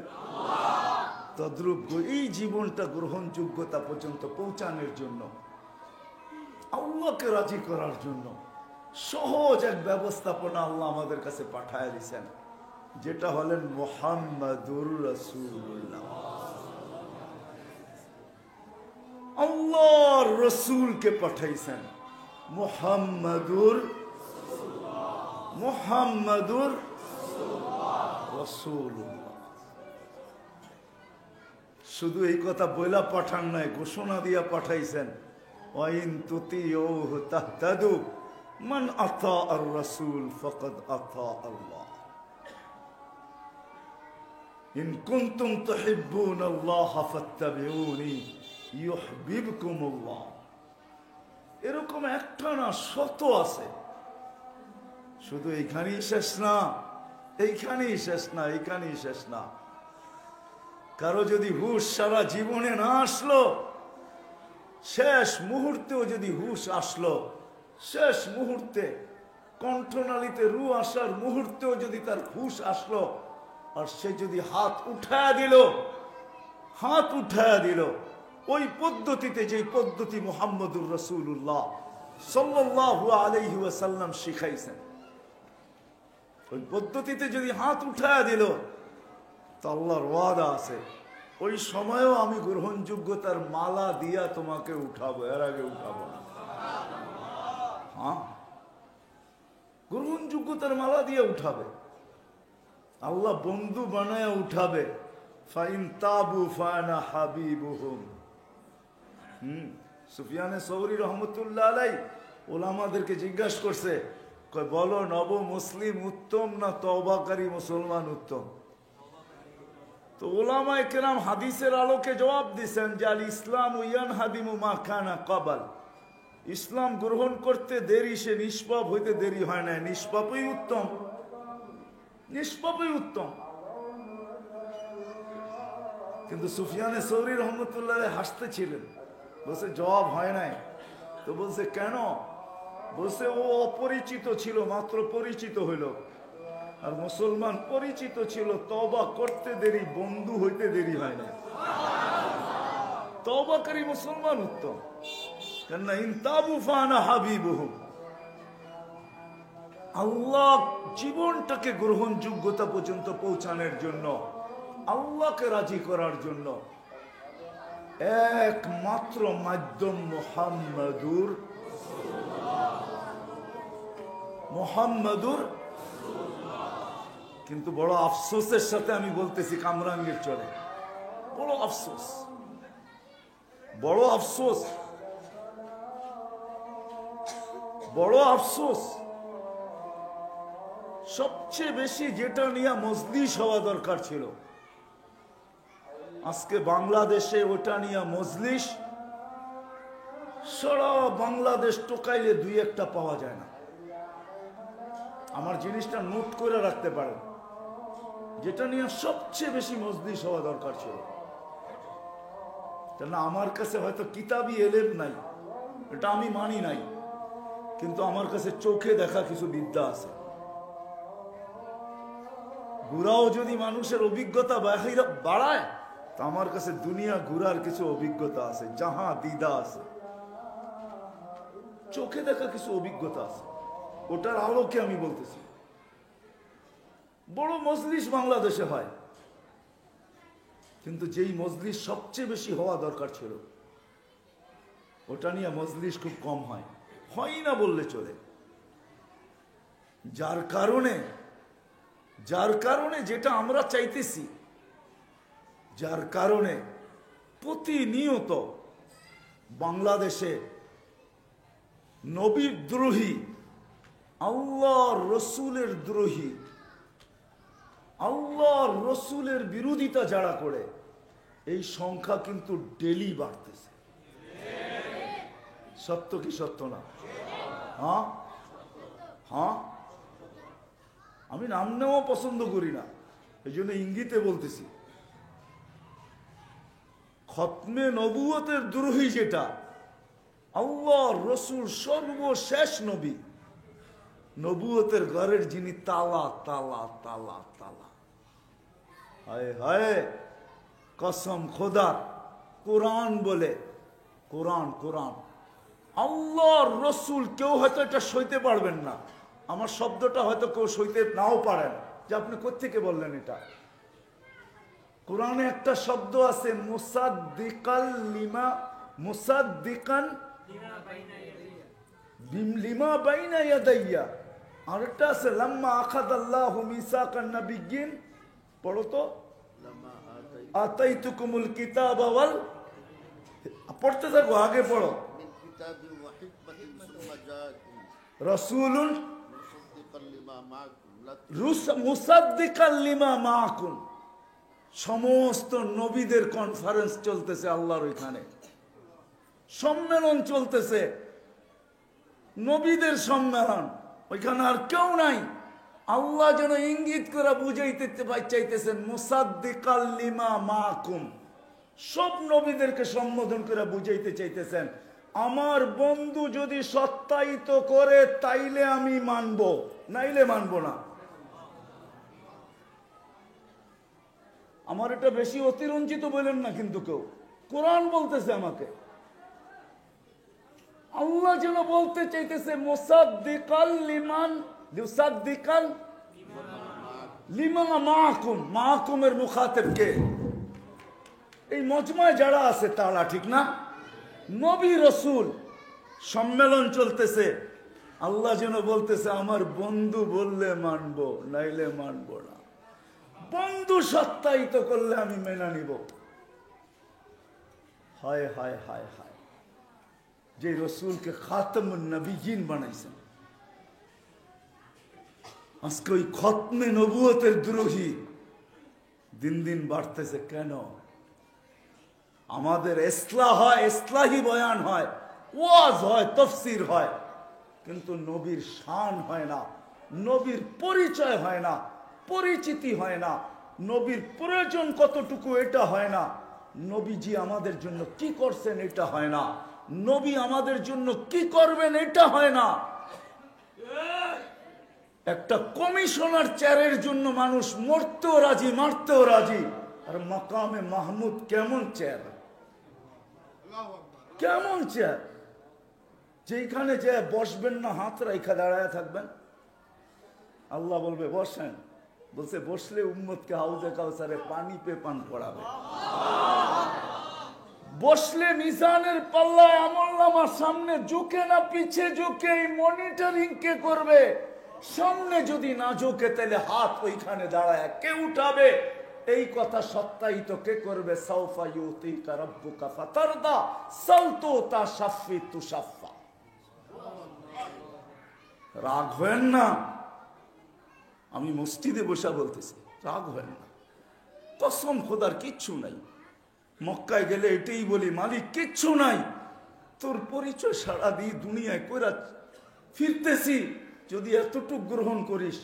তদ্রূপ এই জীবনটা গ্রহণযোগ্যতা পর্যন্ত পৌঁছানোর জন্য, আল্লাহকে রাজি করার জন্য সহজ এক ব্যবস্থাপনা আল্লাহ আমাদের কাছে পাঠায় দিয়েছেন, যেটা হলেন মুহাম্মাদুর রাসূলুল্লাহ। আল্লাহর রসুলকে পাঠাইছেন, মুহাম্মাদুর রাসূলুল্লাহ। শুধু এই কথা বইলা পাঠান নাই, ঘোষণা দিয়া পাঠাইছেন, ওয়াইন তুতিউহু তাহতাদু মান আতা আর রাসূল ফাকাদ আতা আল্লাহ। ইন কুনতুম তুহিব্বুনাল্লাহ ফাত্তাবিউনি ইউহিব্বুকুমুল্লাহ। এরকম একটা না, শত আছে। শুধু এইখানেই শেষ না, এইখানেই শেষ না, এইখানেই শেষ না। কারো যদি হুশ সারা জীবনে না আসলো, শেষ মুহূর্তেও যদি হুশ আসলো, শেষ মুহূর্তে কণ্ঠনালীতে রু আসার মুহূর্তেও যদি তার হুশ আসলো, আর সে যদি হাত উঠায়া দিল ওই পদ্ধতিতে, যে পদ্ধতি মুহাম্মদুর রাসূলুল্লাহ সাল্লাল্লাহু আলাইহি ওয়াসাল্লাম শিখাইছেন, ওই পদ্ধতিতে যদি হাত উঠায়া দিল, তো আল্লাহর ওয়াদা আছে ওই সময়ও আমি গ্রহণযোগ্যতার মালা দিয়া তোমাকে উঠাবো, এর আগে উঠাবো না। হ্যাঁ, গ্রহণযোগ্যতার মালা দিয়ে উঠাবে, আল্লাহ বন্ধু বানায় উঠাবে। ফাইন তাবু ফানা হাবিবুহুম। সুফিয়ানে সৌরি রহমতুল্লাহ আলাই ওলামাদেরকে জিজ্ঞাসা করছে, কয় বলো নব মুসলিম উত্তম না তওবাকারী মুসলমান উত্তম? তো ওলামায়ে কেরাম হাদিসের আলোকে জবাব দিচ্ছেন যে আল ইসলাম ইয়ানহাদিমু মা কানা ক্বাবাল। ইসলাম গ্রহণ করতে দেরি, সে নিষ্পাপ হইতে দেরি হয় না, নিষ্পাপই উত্তম, নিষ্পাপই উত্তম। কিন্তু সুফিয়ানে সৌরি রহমতুল্লাহ হাসতেছিলেন, বলছে জবাব হয় নাই। তো বলছে কেন? বলছে ও অপরিচিত ছিল, মাত্র পরিচিত হইল, আর মুসলমান পরিচিত ছিল, তওবা করতে দেরি, বন্ধু হইতে দেরি হয় না। তওবাকারী মুসলমান উত্তম, কেননা ইন তাবু ফানা হাবিবুহুম। আল্লাহ জীবনটাকে গ্রহণযোগ্যতা পর্যন্ত পৌঁছানোর জন্য, আল্লাহকে রাজি করার জন্য একমাত্র মাধ্যম মুহাম্মাদুর। কিন্তু বড় আফসোসের সাথে আমি বলতেছি, কামরাঙ্গের চলে, বড় আফসোস, বড় আফসোস, বড় আফসোস। সবচেয়ে বেশি যেটা নিয়ে মজলিস হওয়া দরকার ছিল, আজকে বাংলাদেশে ওটা নিয়ে মজলিস সারা বাংলাদেশ টোকাইলে দুই একটা পাওয়া যায় না। আমার জিনিসটা নোট করে রাখতে পারেন, যেটা নিয়ে সবচেয়ে বেশি মজলিস হওয়া দরকার ছিল। কেননা আমার কাছে হয়তো কিতাবি এলেম নাই, এটা আমি মানি নাই, কিন্তু আমার কাছে চোখে দেখা কিছু বিদ্যা আছে। ঘুরাও যদি মানুষের অভিজ্ঞতা বাড়ায়, তা আমার কাছে দুনিয়া ঘুরার কিছু অভিজ্ঞতা আছে, জাহা দিদা আছে, চোখে দেখা কিছু অভিজ্ঞতা আছে, ওটার আলোকে আমি বলতেছি। বড় মজলিস বাংলাদেশে হয়, কিন্তু যেই মজলিস সবচেয়ে বেশি হওয়া দরকার ছিল, ওটা নিয়ে মজলিস খুব কম হয়, হয় না বললে চলে। যার কারণে যেটা আমরা চাইতেছি, যার কারণে প্রতিনিয়ত বাংলাদেশে নবীর দ্রোহী, আল্লাহ রসুলের দ্রোহী, আল্লাহ রসুলের বিরোধিতা যারা করে, এই সংখ্যা কিন্তু ডেলি বাড়তেছে। সত্য কি সত্য না? হ্যাঁ হ্যাঁ, আমি নাম নেওয়া পছন্দ করি না, এই জন্য ইঙ্গিতে বলতেছি। খতমে নবুয়তের দ্রোহী যেটা, আল্লাহ রসুল সর্বশেষ নবী, নবুয়তের ঘরের যিনি তালা তালা তালা তালা, হায় হায় কসম খোদা, কোরআন বলে, কোরআন কোরআন, আল্লাহর রসুল কেউ হয়তো এটা সইতে পারবেন না, আমার শব্দটা হয়তো কেউ সইতে নাও পারেন, যে আপনি কোত্থেকে বললেন এটা। কোরআনে একটা শব্দ আছে মুসাদ্দিকাল লিমা, মুসাদ্দিকান লিমা বাইনা ইয়াদাইয়া, আর একটা আছে লাম্মা আখাযাল্লাহু মিসাকান নাবিয়্যিন। পড়ো তো, আতাইতুকুমুল কিতাব ওয়াল, পড়তে থাকো, আগে পড়ো। রাসূলুন মুসাদ্দিকাল লিমা মাআকুম, সমস্ত নবীদের কনফারেন্স চলতেছে আল্লাহর ওইখানে, সম্মেলন চলতেছে, নবীদের সম্মেলন, ওইখানে আর কেউ নাই। আল্লাহ যেন ইঙ্গিত করে বুঝাইতে চাইতেছেন মুসাদ্দিকাল লিমা মাআকুম, সব নবীদেরকে সম্বোধন করে বুঝাইতে চাইতেছেন আমার বন্ধু যদি সত্যায়িত করে তাইলে আমি মানব, নাইলে মানব না। আমার এটা বেশি অতিরঞ্জিত বলেন না কিন্তু কেউ, কোরআন বলতেছে আমাকে, আল্লাহ যেন বলতে চাইতেছে মুসাদ্দিকাল লিমান, মুসাদ্দিকাল লিমা মাআকুম। মাআকুমের মুখাতেব কে? এই মজমায় যারা আছে তারা, ঠিক না? নবী রাসূল সম্মেলন চলতেছে, আল্লাহ যেন বলতেছে আমার বন্ধু বললে মানবো, নাইলে মানবো না। বন্ধু সত্যায়িত করলে আমি মেনে নিব। হায় হায় হায় হায়, যে রসুলকে খাতামুন নবিয়্যিন বানাইছেন, আজকে ওই খতমে নবুয়তের দ্রোহী দিন দিন বাড়তেছে কেন? আমাদের ইসলাহ হয়, ইসলাহি বয়ান হয়, ওয়াজ হয়, তাফসীর হয়, কিন্তু নবীর শান হয় না, নবীর পরিচয় হয় না, পরিচিতি হয় না, নবীর প্রয়োজন কতটুকু এটা হয় না, নবীজি আমাদের জন্য কি করছেন এটা হয় না, নবী আমাদের জন্য কি করবেন এটা হয় না। একটা কমিশনার চেয়ারের জন্য মানুষ মরতেও রাজি, মারতেও রাজি, আর মাকামে মাহমুদ কেমন চেয়ার, কেমন চেয়ার, যেখানে যে বসবেন না হাত রাইখা দাঁড়ায় থাকবেন, আল্লাহ বলবে বসেন, বলছে বসলে উম্মতকে হাউজে কাউসারে পানি পে পান করাবে, বসলে মিজানের পাল্লায় আমলনামার সামনে ঝুঁকে না পিছে ঝুঁকে মনিটরিং কে করবে, সামনে যদি না ঝুঁকে তাহলে হাত ওইখানে দাঁড়ায় কে উঠাবে, এই কথা সত্যায়িত কে করবে? সাউফা ইউতিকা রাব্বুকা ফাতারদা সালতু তাশাফি তুশাফা। রাগ হবেন না, আমি মসজিদে বসে বলতেছি, রাগ হবেন না, কসম খোদার কিচ্ছু নাই। মক্কায় গেলে এটাই বলি, মালিক কিচ্ছু নাই, তোর পরিচয় সারা দিয়ে দুনিয়ায় কইরা ফিরতেছি, যদি এতটুক গ্রহণ করিস।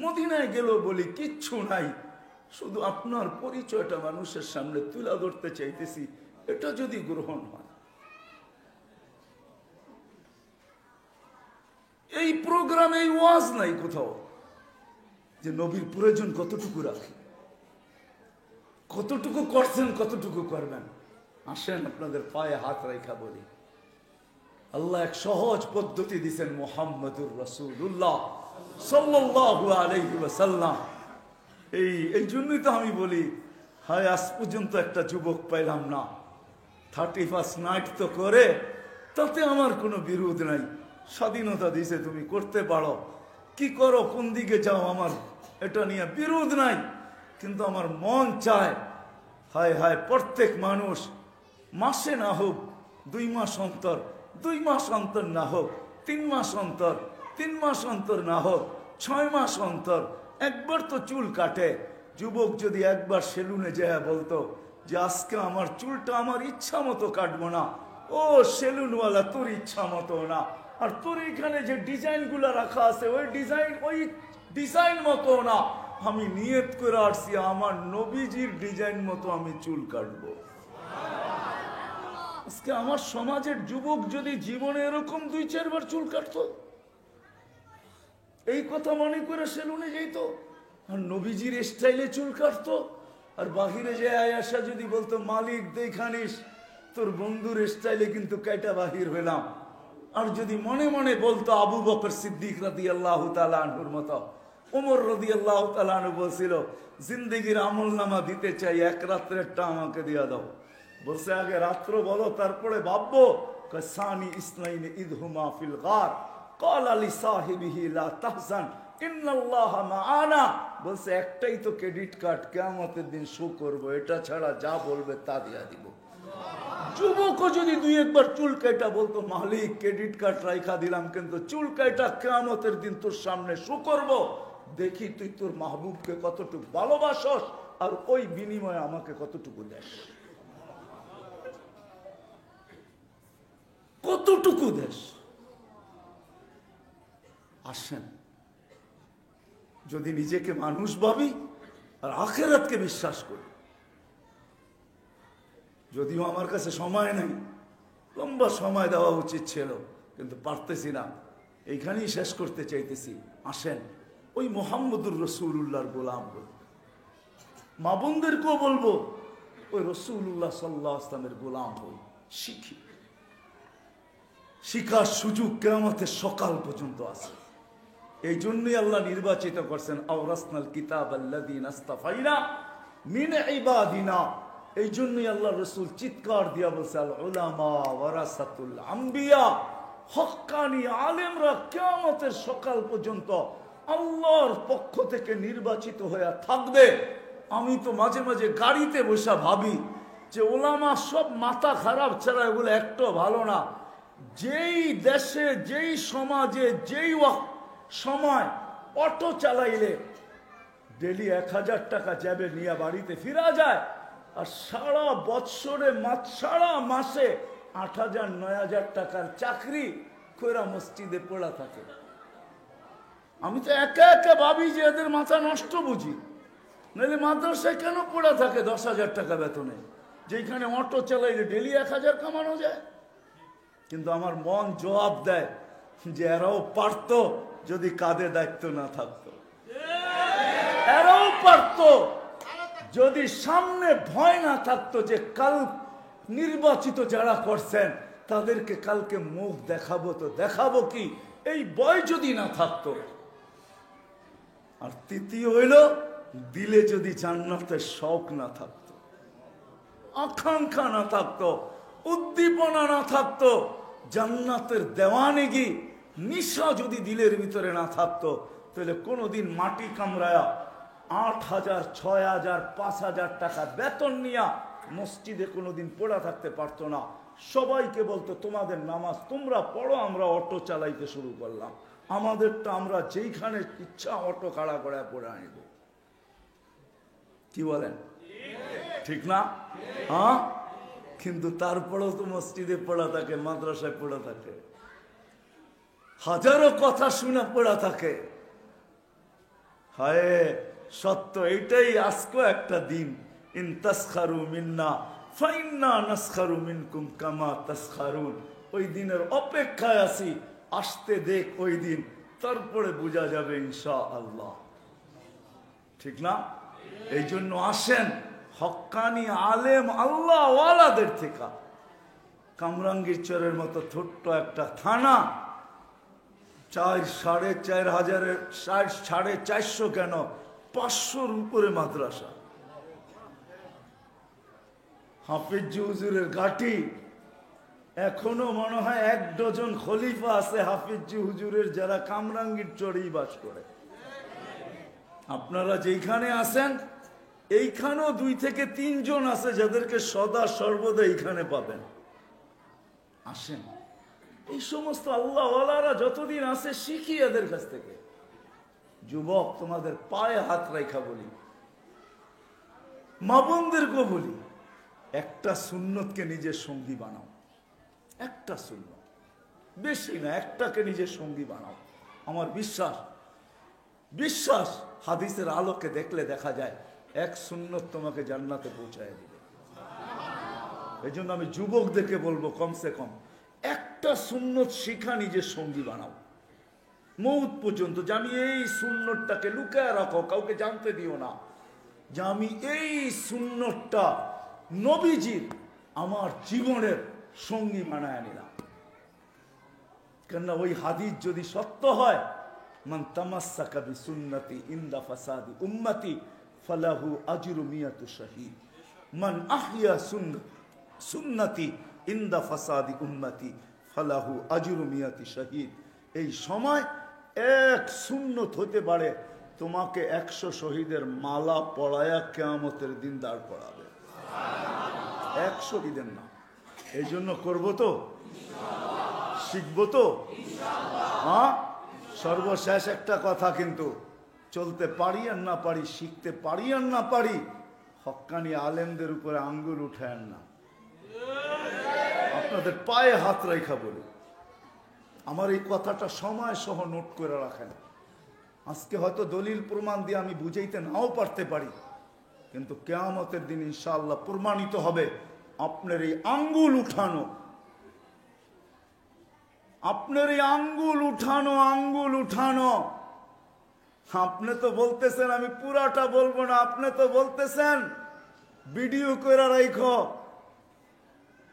মদিনায় গেলেও বলি কিচ্ছু নাই, শুধু আপনার পরিচয়টা মানুষের সামনে তুলে ধরতে চাইতেছি, এটা যদি গ্রহণ হয়। এই প্রোগ্রামে এই ওয়াজ নাই কোথাও যে নবীর প্রয়োজন কতটুকু রাখে, কতটুকু করছেন, কতটুকু করবেন। আসেন আপনাদের পায়ে হাত রেখা বলি, আল্লাহ এক সহজ পদ্ধতি দিয়েছেন, মুহাম্মদুর রাসূলুল্লাহ সাল্লাল্লাহু আলাইহি ওয়াসাল্লাম। এই জন্যই তো আমি বলি, হায় আজ পর্যন্ত একটা যুবক পাইলাম না, 31st নাইট তো করে, তাতে আমার কোনো বিরোধ নাই, স্বাধীনতা দিয়েছে, তুমি করতে পারো, কি করো, কোন দিকে যাও, আমার এটা নিয়ে বিরোধ নাই। কিন্তু আমার মন চায়, হায় হায় প্রত্যেক মানুষ মাসে না হোক 2 মাস অন্তর, 2 মাস অন্তর না হোক 3 মাস অন্তর, 3 মাস অন্তর না হোক 6 মাস অন্তর একবার তো চুল কাটে। যুবক যদি একবার সেলুনে যায় বলতো যে আজকে আমার চুলটা আমার ইচ্ছা মতো কাটবো না, ও সেলুনওয়ালা তোর ইচ্ছা মতো না, আর তোর এখানে যে ডিজাইনগুলো রাখা আছে ওই ডিজাইন মতো না, আমি নিয়ত করে আসছি আমার নবীজির ডিজাইন মতো আমি চুল কাটবো। আজকে আমার সমাজের যুবক যদি জীবনে এরকম 2-4 বার চুল কাটতো, এই কথা মনে করে সেলুনে যেত, আর নবীজির স্টাইলে চুল কাটতো, আর বাহিরে যে আয়াসা যদি বলতো মালিক দেখানিস তোর বন্ধুর স্টাইলে কিন্তু কেটা বাহির হইলাম, আর যদি মনে মনে বলতো আবু বকর সিদ্দিক রাদিয়াল্লাহু তাআলা আনহুর মতো, ওমর রাদিয়াল্লাহু তাআলা আনহু বলছিল জিন্দেগির আমলনামা দিতে চাই, এক রাত্রেরটা আমাকে দিয়া দাও। বলছে আগে রাত্র বলো তারপরে ভাববো। সানি ইসনাইন ইদহুমা ফিল গার ক্বালা লিসাহিবিহি লা তাহজান ইন্নাল্লাহা মাআনা, বলছে একটাই তো ক্রেডিট কার্ড, কিয়ামতের দিন শো করবো, এটা ছাড়া যা বলবে তা দিয়া দিব। যুবকও যদি দুই একবার চুল কাটা বলতো, মালিক ক্রেডিট কার্ড রাইখা দিলাম, কিন্তু চুল কাটা কিয়ামতের দিন তোর সামনে শো করব, দেখি তুই তোর মাহবুবকে কতটুকু ভালোবাসস আর ওই বিনিময়ে আমাকে কতটুকু দেশ, কতটুকু দেশ। আসেন, যদি নিজেকে মানুষ ভাবি আর আখিরাতকে বিশ্বাস করি। যদিও আমার কাছে সময় নেই, লম্বা সময় দেওয়া উচিত ছিল, কিন্তু পারতেছি না, এইখানেই শেষ করতে চাইতেছি। আসেন ওই মুহাম্মদুর রাসূলুল্লাহর গোলাম হই, মা বোনদেরকেও বলবো ওই রাসূলুল্লাহ সাল্লাল্লাহু আলাইহি ওয়াসাল্লামের গোলাম হই, শিখি। শিখার সুযোগ কিয়ামতের সকাল পর্যন্ত আছে। এই জন্যই আল্লাহ নির্বাচিত করছেন আওরাসনাল কিতাব আল্লাযীনা ইসতাফাইনা মিন ইবাদিনা। এই জন্যই আল্লাহ রাসূল চিৎকার দিয়া বলছে, আল উলামা ওয়ারাসাতুল আম্বিয়া, হক্কানি আলেমরা কিয়ামতের সকাল পর্যন্ত আল্লাহর পক্ষ থেকে নির্বাচিত হয়ে থাকবে। আমি তো মাঝে মাঝে গাড়িতে বসে ভাবি যে ওলামা সব মাথা খারাপ ছাড়া এগুলো একটু ভালো না। যেই দেশে, যেই সমাজে, যেই সময় অটো চালাইলে ডেলি 1000 টাকা যাবে নিয়ে বাড়িতে ফিরা যায়, আর সারা বৎসরে সারা মাসে 8000-9000 টাকার চাকরি কইরা মসজিদে পড়া থাকে। আমি তো একা একা ভাবি যে এদের মাথা নষ্ট বুঝি, নাহলে মাদ্রাসায় কেন পড়া থাকে 10,000 টাকা বেতনে, যেখানে অটো চালাইলে ডেলি 1000 কামানো যায়। কিন্তু আমার মন জবাব দেয় যে এরাও পারতো যদি কাঁধে দায়িত্ব না থাকতো, এরাও পারতো যদি সামনে ভয় না থাকতো যে কাল নির্বাচিত যারা করছেন তাদেরকে কালকে মুখ দেখাবো, তো দেখাবো কি, এই ভয় যদি না থাকতো। আর তৃতীয় হইল দিলে যদি জান্নাতের শৌক না থাকতো, আকাঙ্ক্ষা না থাকতো, উদ্দীপনা না থাকতো, জান্নাতের দেওয়ানিগি নিশা যদি দিলের ভিতরে না থাকতো, তাহলে কোনোদিন মাটি কামড়ায়া 8,000, 6,000, 5,000 টাকা বেতন নিয়া মসজিদে কোনোদিন পড়া থাকতে পারতো না। সবাইকে বলতো তোমাদের নামাজ তোমরা পড়ো, আমরা অটো চালাইতে শুরু করলাম, আমাদেরটা আমরা যেইখানে ইচ্ছা অটো খাড়া করে পড়ে আনিব। কি বলেন, ঠিক না? হ্যাঁ, কিন্তু তারপরেও তো মসজিদে পড়া থাকে, মাদ্রাসায় পড়া থাকে, হাজারো কথা শুনে পড়া থাকে। হায় সত্য এইটাই, আজকেও একটা দিন, ইন তাসখারু মিন্না ফাইন্না নাসখারু মিনকুম কামা তাসখারুন। ওই দিনের অপেক্ষায় আছি, আসতে দেখ ওই দিন, তারপরে বোঝা যাবে ইনশাআল্লাহ, ঠিক না? এই জন্য আসেন হক্কানি আলেম আল্লাহ ওয়ালাদের থেকে। কামরাঙ্গীরচরের মতো ছোট্ট একটা থানা, 4,500 450 কেন 500-র উপরে মাদ্রাসা, হাফিজ হুজুরের ঘাটি, এখনো মনে হয় 1 ডজন খলিফা আছে হাফিজ হুজুরের, যারা কামরাঙ্গীরচরেই বাস করে। আপনারা যেখানে আছেন এইখানেও 2 থেকে 3 জন আছে যাদেরকে সদা সর্বদা এইখানে পাবেন। আসেন, এই সমস্ত আল্লাহওয়ালারা যতদিন আছে শিখি এদের কাছ থেকে। যুবক, তোমাদের পায়ে হাত রাখা বলি, মা বোনদেরকেও বলি, একটা সুন্নতকে নিজের সঙ্গী বানাও। একটা সুন্নত, বেশি না, একটাকে নিজের সঙ্গী বানাও। আমার বিশ্বাস হাদিসের আলোকে দেখলে দেখা যায় 1 সুন্নত তোমাকে জান্নাতে পৌঁছায় দিবে। এই জন্য আমি যুবকদেরকে বলবো, কমসে কম একটা সুন্নত শিখা নিজের সঙ্গী বানাও মৌত পর্যন্ত, যে আমি এই সুন্নতটাকে লুকায় রাখো, কাউকে জানতে দিও না যে আমি এই সুন্নতটা নবীজির আমার জীবনের সঙ্গী বানায় নিলাম। কেননা ওই হাদিস যদি সত্য হয়, মান তামাসসাকা বিসুন্নতি ইনদা ফাসাদি উম্মতি ফালাহু আজরু মিয়াতু শাহীদ, মান আহইয়া সুন্নতি ইনদা ফাসাদি উম্মতি ফালাহু আজরু মিয়াতি শাহীদ। এই সময় এক সুন্নত হতে পারে তোমাকে 100 শহীদের মালা পড়ায়া কিয়ামতের দিন দাঁড় করাবে। 100 দিনের না, এই জন্য করবো তো, শিখবো তো। হ্যাঁ, সর্বশেষ একটা কথা, কিন্তু চলতে পারি আর না পারি, শিখতে পারি আর না পারি, হক্কানি আলেমদের উপরে আঙ্গুল উঠায়েন না। আপনাদের পায়ে হাত রেখা বলি, আমার এই কথাটা সময় সহ নোট করে রাখেন। আজকে হয়তো দলিল প্রমাণ দিয়ে আমি বুঝাইতে নাও পারতে পারি, কিন্তু কিয়ামতের দিন ইনশাআল্লাহ প্রমাণিত হবে আপনার এই আঙ্গুল উঠানো, আপনার এই আঙ্গুল উঠানো, আঙ্গুল উঠানো। আপনি তো বলতেছেন আমি পুরাটা বলবো না, আপনি তো বলতেছেন ভিডিও করে রাখো,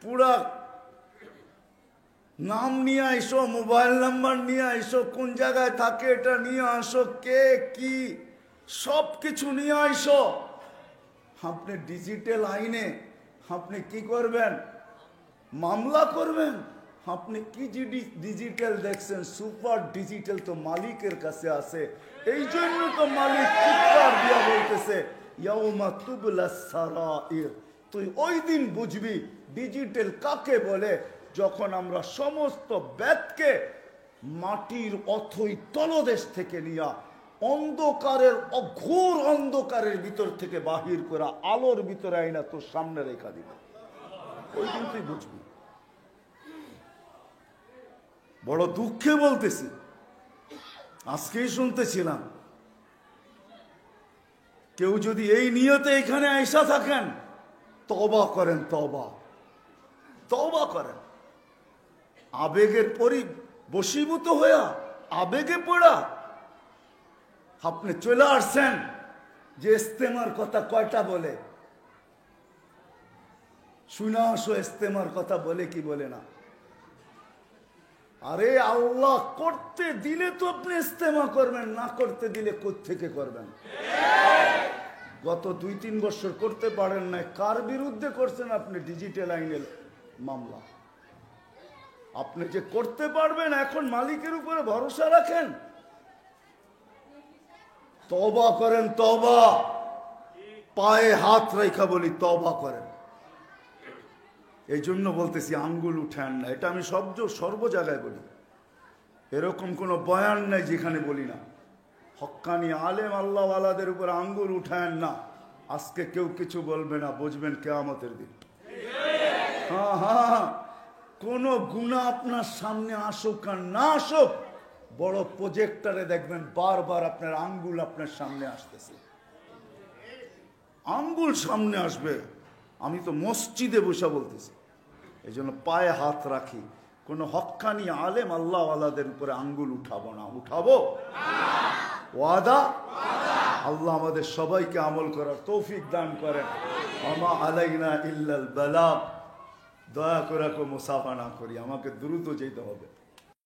পুরা নাম নিয়ে আইসো, মোবাইল নাম্বার নিয়ে আইসো, কোন জায়গায় থাকে এটা নিয়ে আসো, কে কি সব কিছু নিয়ে আইসো। আপনি ডিজিটাল আইনে আপনি কি করবেন? মামলা করবেন। আপনি কি ডিজিটাল দেখছেন? সুপার ডিজিটাল তো মালিকের কাছে আছে, এই জন্য তো মালিক চিৎকার দিয়া বলতেছে ইয়াউমা তুবলাস সারাইর। তুই ওই দিন বুঝবি ডিজিটাল কাকে বলে, যখন আমরা সমস্ত বেদকে মাটির অথই তলদেশ থেকে নিয়া অন্ধকারের, অঘোর অন্ধকারের ভিতর থেকে বাহির করা আলোর ভিতরে আইনা তোর সামনে রেখা দিব, ওই দিন তুই বুঝবি। বড় দুঃখে বলতেছি, আজকেই শুনতেছিলাম, কেউ যদি এই নিয়তে এখানে আইসা থাকেন, তওবা করেন, তওবা তওবা করেন। আবেগের বশীভূত হইয়া, আবেগে পড়া আপনি চলে আসছেন যে ইস্তেমার কথা কয়টা বলে, শুনে আসো ইস্তেমার কথা বলে কি বলে না। আরে আল্লাহ করতে দিলে তো আপনি ইস্তেমা করবেন, না করতে দিলে কোত্থেকে করবেন? গত 2-3 বছর করতে পারেন না, কার বিরুদ্ধে করছেন আপনি ডিজিটাল আইনের মামলা? আপনি যে করতে পারবেন, এখন মালিকের উপরে ভরসা রাখেন। তওবা করেন, তওবা, পায়ে হাত রেখা বলি তওবা করেন। এই জন্য বলতেছি আঙ্গুল উঠান না, এটা আমি সর্ব জায়গায় বলি, এরকম কোনো বয়ান নাই যেখানে বলি না। হক্কানি আলেম আল্লাহওয়ালাদের উপর আঙ্গুল উঠায়েন না। আজকে কেউ কিছু বলবে না, বুঝবেন কিয়ামতের দিন। হ্যাঁ হ্যাঁ, কোন গুনাহ আপনার সামনে আসুক আর না আসুক, বড় প্রজেক্টরে দেখবেন বারবার আপনার আঙ্গুল আপনার সামনে আসতেছে, আঙ্গুল সামনে আসবে। আমি তো মসজিদে বসে বলতেছি, এই জন্য পায়ে হাত রাখি, কোন হক্কানি আলেম আল্লাহওয়ালাদের উপরে আঙ্গুল উঠাবো না। উঠাবো? ওয়াদা? আল্লাহ আমাদের সবাইকে আমল করার তৌফিক দান করেন। আমা আলাইনা ইল্লাল বালাগ। দয়া করে মুসাফা না করি, আমাকে দ্রুত যেতে হবে।